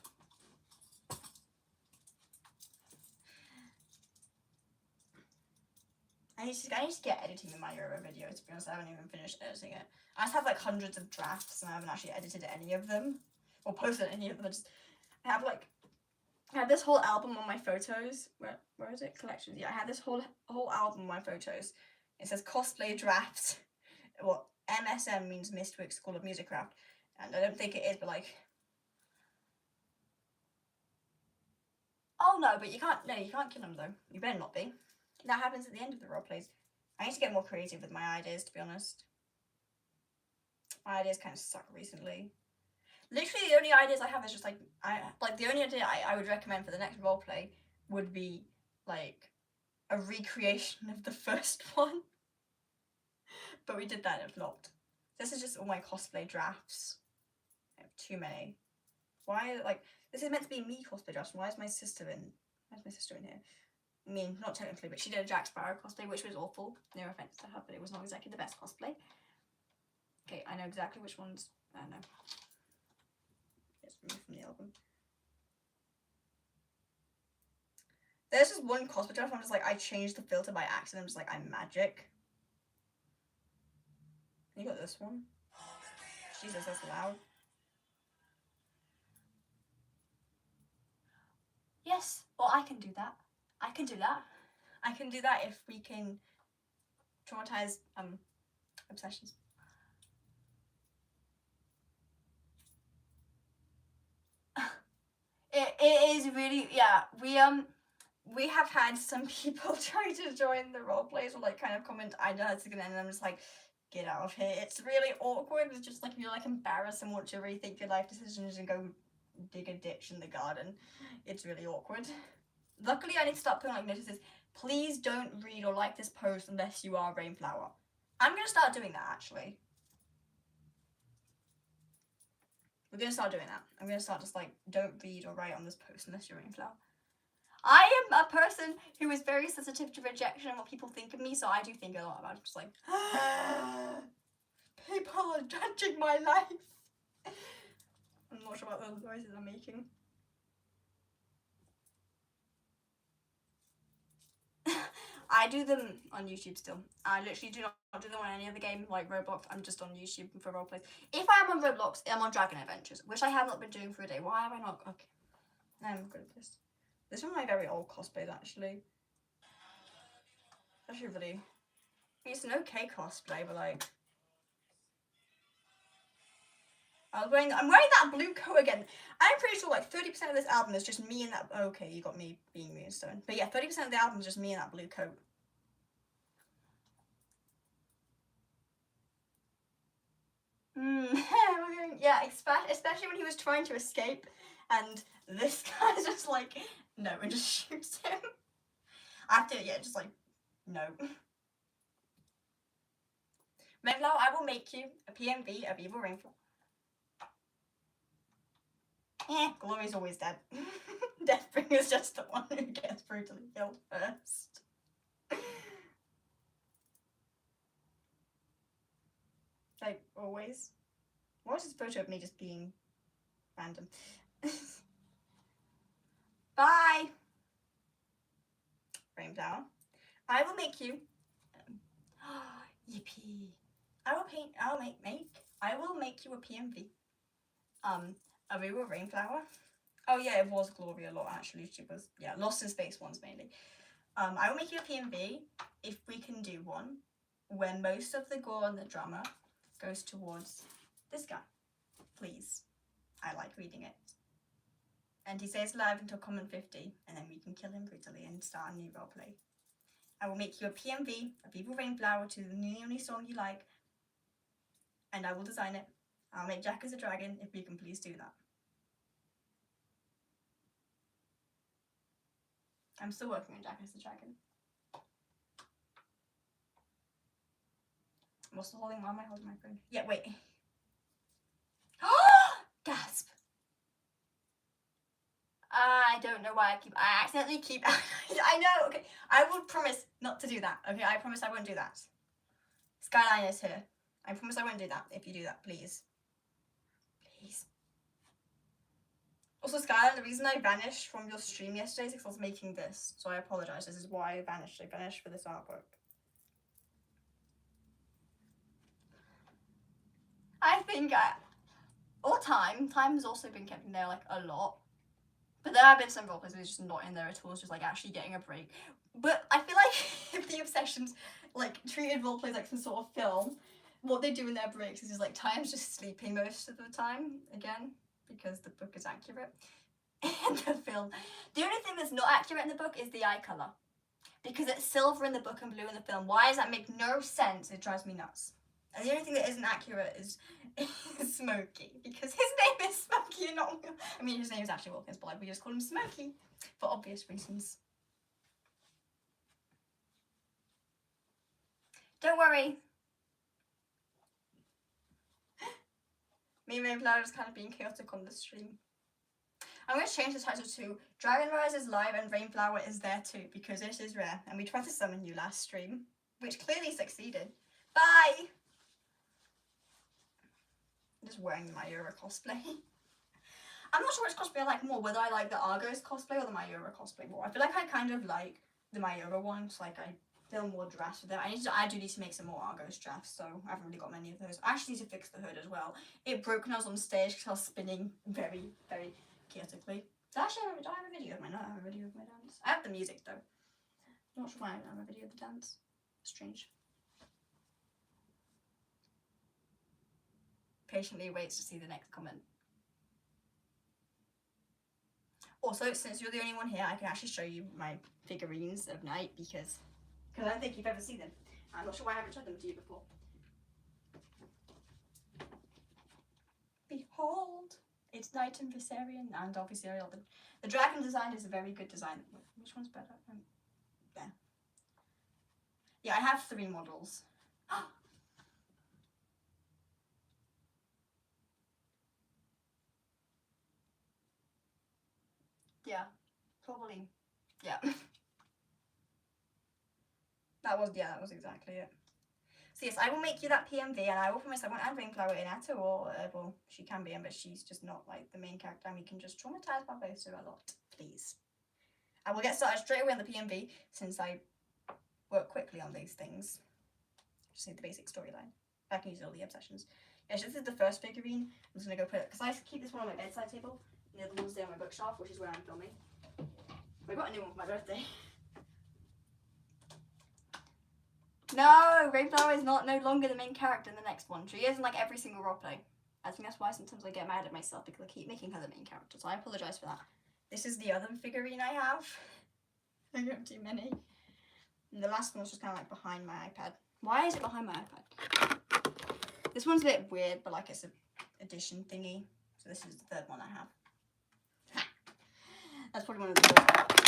I need to get editing in my Mayura video, to be honest. I haven't even finished editing it. I just have like hundreds of drafts and I haven't actually edited any of them. Or posted any of them. I have this whole album on my photos. Where is it? Collections. Yeah, I have this whole album on my photos. It says cosplay drafts. Well, MSM means Mistwick School of Music Craft. And I don't think it is, but like... Oh no, but you can't kill them though. You better not be. That happens at the end of the roleplays. I need to get more creative with my ideas, to be honest. My ideas kind of suck recently. Literally the only ideas I have is just like, the only idea I would recommend for the next roleplay would be like a recreation of the first one. But we did that and it flopped. This is just all my cosplay drafts. I have too many. Why, like, this is meant to be me cosplay drafts. Why is my sister in here? I mean, not technically, but she did a Jack Sparrow cosplay, which was awful. No offense to her, but it was not exactly the best cosplay. Okay, I know exactly which ones. I don't know. It's removed from the album. There's just one cosplay draft. I'm just like, I changed the filter by accident. I'm just like, I'm magic. You got this one. Jesus, that's loud. Yes, well, I can do that. I can do that. I can do that if we can traumatize obsessions. It is really, yeah, we have had some people try to join the roleplays or like kind of comment ideas again, and I'm just like, get out of here. It's really awkward. It's just like you're like embarrassed and want to rethink your life decisions and go dig a ditch in the garden. It's really awkward. Luckily, I need to start putting like notices. Please don't read or like this post unless you are Rainflower. I'm gonna start doing that actually. We're gonna start doing that. I'm gonna start just like, don't read or write on this post unless you're Rainflower. I am a person who is very sensitive to rejection and what people think of me, so I do think a lot about it. Just like, people are judging my life. I'm not sure what those noises I'm making. I do them on YouTube still. I literally do not do them on any other game like Roblox. I'm just on YouTube for roleplays. If I am on Roblox, I'm on Dragon Adventures, which I have not been doing for a day. Why have I not? Okay, I'm good at this. This is one of my very old cosplays actually. Actually, really, it's an okay cosplay, but like, I'm wearing that blue coat again. I'm pretty sure like 30% of this album is just me in that. Okay, you got me being Moonstone, but yeah, 30% of the album is just me in that blue coat. Yeah, especially when he was trying to escape, and this guy's just like, no, and just shoots him. After, yeah, just like, no. Rainflower, I will make you a PMV of Evil Rainflower. Glory's always dead. Deathbringer's just the one who gets brutally killed first. Like, always. What is this photo of me just being random? Bye! Rainflower. I will make you... yippee. I will make you a PMV. A real Rainflower. Oh yeah, it was Gloria a lot actually. She was, yeah, Lost in Space ones mainly. I will make you a PMV if we can do one when most of the gore and the drama goes towards this guy. Please. I like reading it. And he stays alive until Common 50, and then we can kill him brutally and start a new roleplay. I will make you a PMV, a Evil Rainflower, to the only song you like, and I will design it. I'll make Jack as a dragon if we can please do that. I'm still working on Jack as the dragon. I'm also holding, why am I holding my phone? Yeah, wait. Gasp! I don't know why I accidentally keep, I know, okay. I will promise not to do that, okay? I promise I won't do that. Skyline is here. I promise I won't do that if you do that, please. Please. Also, Skyline, the reason I vanished from your stream yesterday is because I was making this, so I apologise. This is why I vanished. I vanished for this artwork. I think time has also been kept in there like a lot. But there have been some roleplays where it's just not in there at all. It's just like actually getting a break. But I feel like if the Obsessions like treated roleplays like some sort of film, what they do in their breaks is just like Time's just sleeping most of the time again because the book is accurate. In the film, the only thing that's not accurate in the book is the eye color, because it's silver in the book and blue in the film. Why does that make no sense? It drives me nuts. And the only thing that isn't accurate is Smokey, because his name is Smokey and not... I mean, his name is actually Wilkins, but like, we just call him Smokey for obvious reasons. Don't worry. Me and Rainflower is kind of being chaotic on the stream. I'm going to change the title to Dragon Rise is live and Rainflower is there too, because it is rare, and we tried to summon you last stream, which clearly succeeded. Bye! I'm just wearing the Mayura cosplay. I'm not sure which cosplay I like more, whether I like the Argos cosplay or the Mayura cosplay more. I feel like I kind of like the Mayura ones, like I feel more drafts with it. I do need to make some more Argos drafts, so I haven't really got many of those. I actually need to fix the hood as well. It broke when I was on stage because I was spinning very, very chaotically. Do I have a video of my dance? I have a video of my dance. I have the music though. I'm not sure why I don't have a video of the dance. Strange. Patiently waits to see the next comment. Also, since you're the only one here, I can actually show you my figurines of Night because I don't think you've ever seen them. I'm not sure why I haven't showed them to you before. Behold, it's Night and Viserion, and obviously Ariel. The dragon design is a very good design. Which one's better? There. Yeah, I have 3 models. Yeah, probably. Yeah. That was exactly it. So yes, I will make you that PMV, and I will promise I won't add Rainflower in at all. Well, she can be in, but she's just not like the main character, and we can just traumatize Barbossa a lot, please. I will get started straight away on the PMV since I work quickly on these things. Just need the basic storyline. I can use all the obsessions. Yeah, so this is the first figurine. I'm just gonna go put it, because I keep this one on my bedside table, and the other one's there on my bookshelf, which is where I'm filming. I got a new one for my birthday. No, Rainflower is no longer the main character in the next one. She is in like every single roleplay. I think that's why sometimes I get mad at myself because I keep making her the main character, so I apologise for that. This is the other figurine I have. I have too many. And the last one's just kind of like behind my iPad. Why is it behind my iPad? This one's a bit weird, but like it's an addition thingy. So this is the 3rd one I have. That's probably one of the...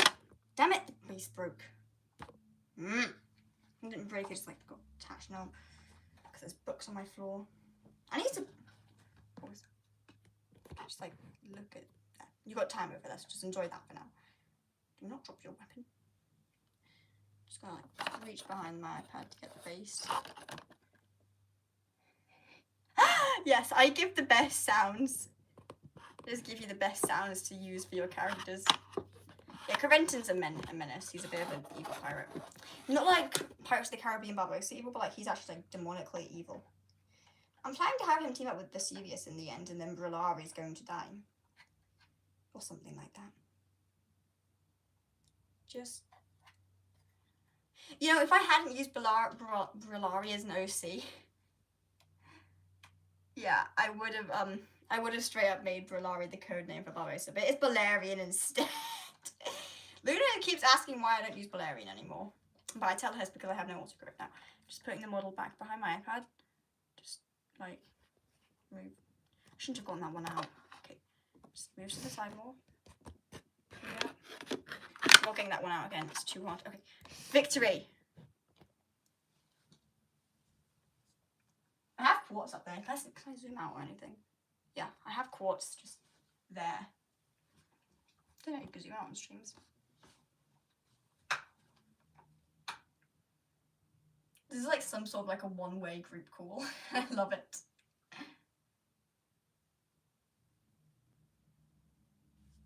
Damn it! The base broke. I didn't break it, just like got attached now because there's books on my floor. I need to always just like look at that. You got time over this. Just enjoy that for now. Do not drop your weapon. Just gonna like reach behind my iPad to get the base. Yes, I give the best sounds. Just give you the best sounds to use for your characters. Yeah, Corentin's a menace. He's a bit of an evil pirate. Not like Pirates of the Caribbean Barbarossa evil, but like he's actually like demonically evil. I'm planning to have him team up with Vesuvius in the end, and then Brilari's going to die. Or something like that. Just... You know, if I hadn't used Brilari as an OC... Yeah, I would have straight up made Brilari the code name for Barbarossa, but it's Balerion instead. Luna keeps asking why I don't use Balerion anymore. But I tell her it's because I have no autocorrect now. Just putting the model back behind my iPad. Just, like, move. I shouldn't have gotten that one out. Okay, just move to the side more. Yeah. I'm not getting that one out again, it's too hard. Okay, victory! I have quartz up there. Can I zoom out or anything? Yeah, I have quartz just there. I don't know if you can zoom out on streams. This is like some sort of like a one-way group call. I love it.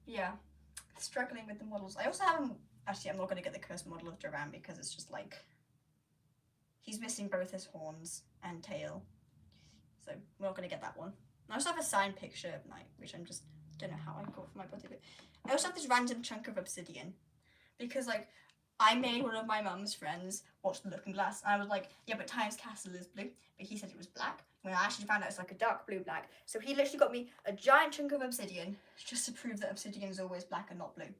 Yeah, struggling with the models. I also haven't, actually I'm not going to get the cursed model of Duran because it's just like, he's missing both his horns and tail. So we're not going to get that one. I also have a signed picture of Knight, which I'm just, don't know how I got for my birthday, but I also have this random chunk of obsidian. Because like, I made one of my mum's friends watch The Looking Glass, and I was like, yeah, but Time's Castle is blue, but he said it was black, when I actually found out it's like a dark blue black. So he literally got me a giant chunk of obsidian, just to prove that obsidian is always black and not blue.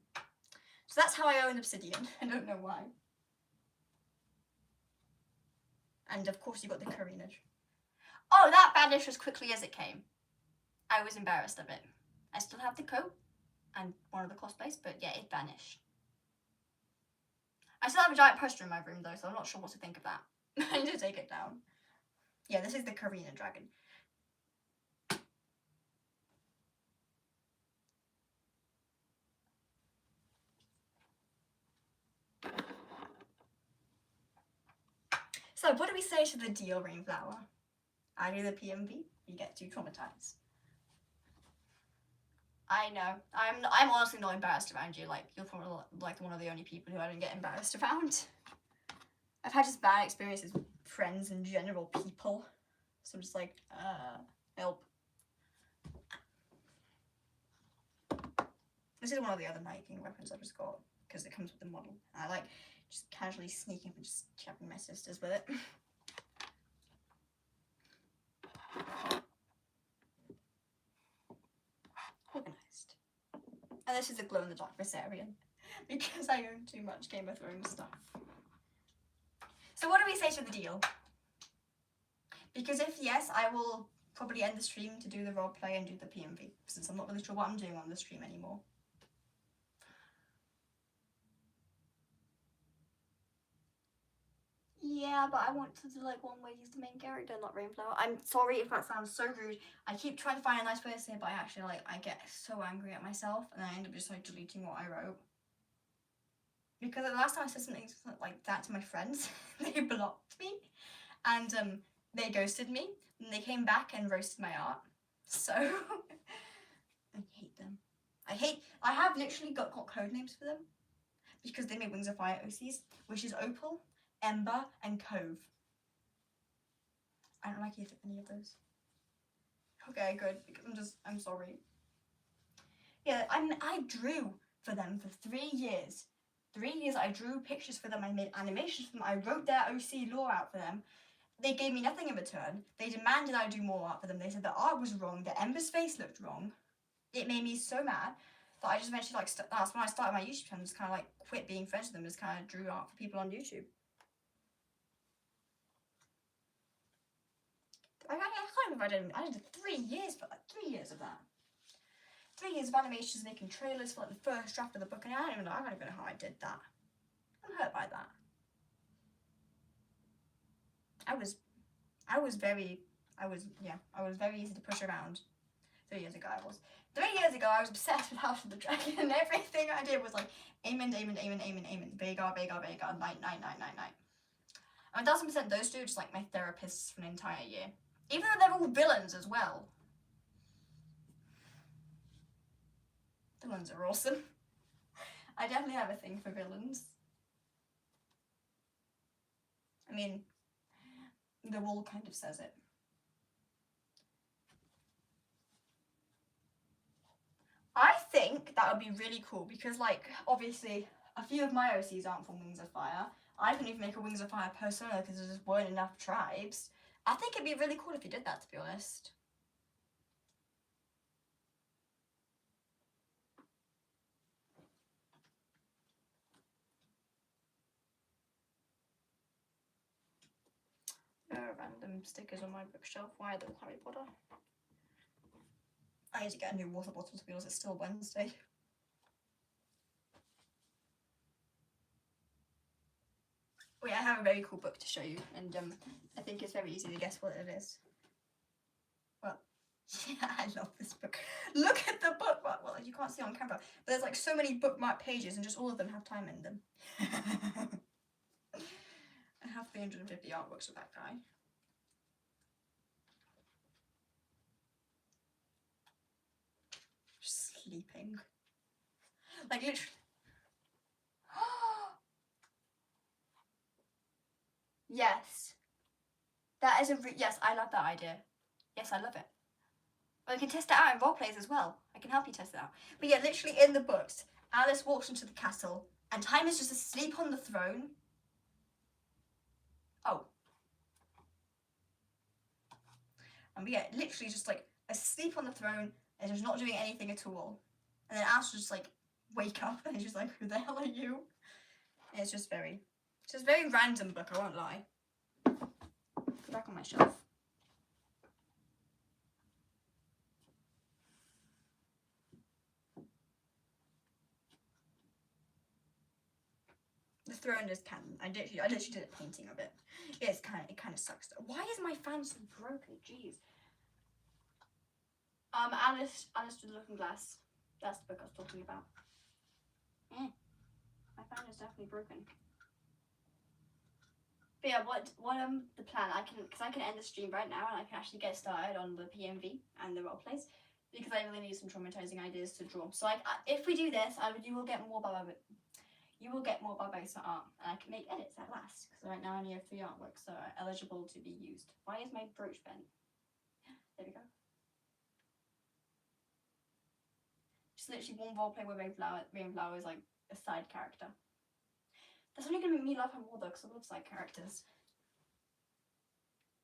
So that's how I own obsidian. I don't know why. And of course you got the corinage. Oh, that vanished as quickly as it came. I was embarrassed of it. I still have the coat and one of the cosplays, but yeah, it vanished. I still have a giant poster in my room though, so I'm not sure what to think of that. I need to take it down. Yeah, this is the Karina dragon. So what do we say to the deal, Rainflower? I do the PMV, you get too traumatized. I know. I'm honestly not embarrassed around you. Like, you're probably like one of the only people who I don't get embarrassed around. I've had just bad experiences with friends and general people. So I'm just like, help. This is one of the other Night King weapons I just got, because it comes with the model. And I like just casually sneaking and just chapping my sisters with it. Organised. And this is a glow-in-the-dark Viserion, because I own too much Game of Thrones stuff. So what do we say to the deal? Because if yes, I will probably end the stream to do the roleplay and do the PMV, since I'm not really sure what I'm doing on the stream anymore. Yeah, but I want to do like one where he's the main character, not Rainflower. I'm sorry if that sounds so rude. I keep trying to find a nice way to say it, but I actually like, I get so angry at myself and I end up just like deleting what I wrote. Because the last time I said something like that to my friends, they blocked me and they ghosted me and they came back and roasted my art. So I hate them. I have literally got code names for them because they made Wings of Fire OCs, which is Opal, Ember, and Cove. I don't like any of those. Okay, good, because I'm sorry. Yeah, I drew for them for 3 years. 3 years I drew pictures for them, I made animations for them, I wrote their OC lore out for them. They gave me nothing in return. They demanded I do more art for them. They said the art was wrong, the Ember's face looked wrong. It made me so mad that I just eventually like, that's when I started my YouTube channel, just kind of like quit being friends with them, just kind of drew art for people on YouTube. I can't remember, I did 3 years, but like 3 years of that. 3 years of animations making trailers for like the first draft of the book, and I don't even know how I did that. I'm hurt by that. I was very easy to push around. 3 years ago I was. 3 years ago I was obsessed with House of the Dragon, and everything I did was like amen, Vhagar, night. And 1000% those two are just like my therapists for an entire year. Even though they're all villains as well. Villains are awesome. I definitely have a thing for villains. I mean, the wall kind of says it. I think that would be really cool because, like, obviously, a few of my OCs aren't from Wings of Fire. I couldn't even make a Wings of Fire persona because there just weren't enough tribes. I think it'd be really cool if you did that, to be honest. Random stickers on my bookshelf. Why are they Harry Potter? I need to get a new water bottle, to be honest. It's still Wednesday. Wait, I have a very cool book to show you, and I think it's very easy to guess what it is. Well, yeah, I love this book. Look at the book. Well, you can't see on camera, but there's like so many bookmark pages, and just all of them have time in them. I have 350 artworks of that guy. Just sleeping. Like literally. Yes. That is yes, I love that idea. Yes, I love it. Well, you can test it out in roleplays as well. I can help you test it out. But yeah, literally in the books, Alice walks into the castle and Time is just asleep on the throne. Oh. And yeah, literally just like asleep on the throne and just not doing anything at all. And then Alice will just like wake up and she's like, who the hell are you? And it's just very random book, I won't lie. Go back on my shelf. The throne is canon. I literally did a painting of it. It kind of sucks though. Why is my fan so broken? Jeez. Alice through the Looking Glass. That's the book I was talking about. My fan is definitely broken. But yeah, what the plan? I can end the stream right now and I can actually get started on the PMV and the roleplays because I really need some traumatizing ideas to draw. So if we do this, you will get more Barbossa art, and I can make edits at last because right now I only have 3 artworks that are eligible to be used. Why is my brooch bent? There we go. Just literally one roleplay where Rainflower is like a side character. That's only gonna make me love her more though, because I love side characters.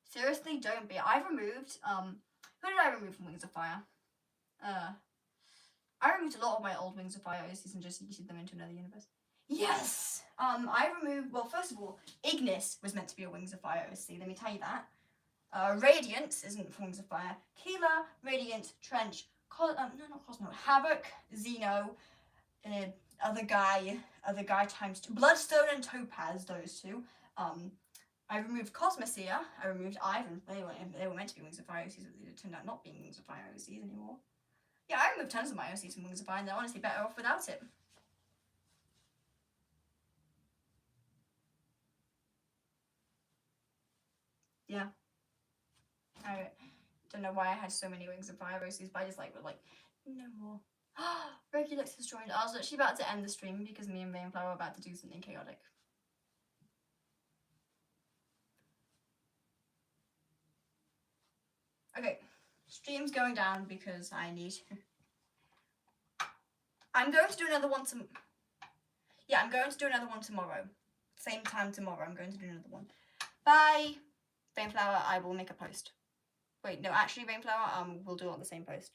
Seriously, don't be. I've removed, who did I remove from Wings of Fire? I removed a lot of my old Wings of Fire OCs and just yeeted them into another universe. Yes! I removed, well, first of all, Ignis was meant to be a Wings of Fire OC, let me tell you that. Radiance isn't from Wings of Fire. Keela, Radiant, Trench, no, not Cosmo, Havoc, Xeno, other guy times 2. Bloodstone and Topaz, those two. I removed Cosmoseer, I removed Ivan. They were meant to be Wings of Fire OCs, but they turned out not being Wings of Fire OCs anymore. Yeah, I removed tons of my OCs from Wings of Fire, and they're honestly better off without it. Yeah. I don't know why I had so many Wings of Fire OCs, but I just were like, no more. Regulux has joined. I was actually about to end the stream because me and Rainflower were about to do something chaotic. Okay, stream's going down because I need to. I'm going to do another one yeah, I'm going to do another one tomorrow. Same time tomorrow, I'm going to do another one. Bye! Rainflower, I will make a post. Wait, no, actually, Rainflower, we'll do it on the same post.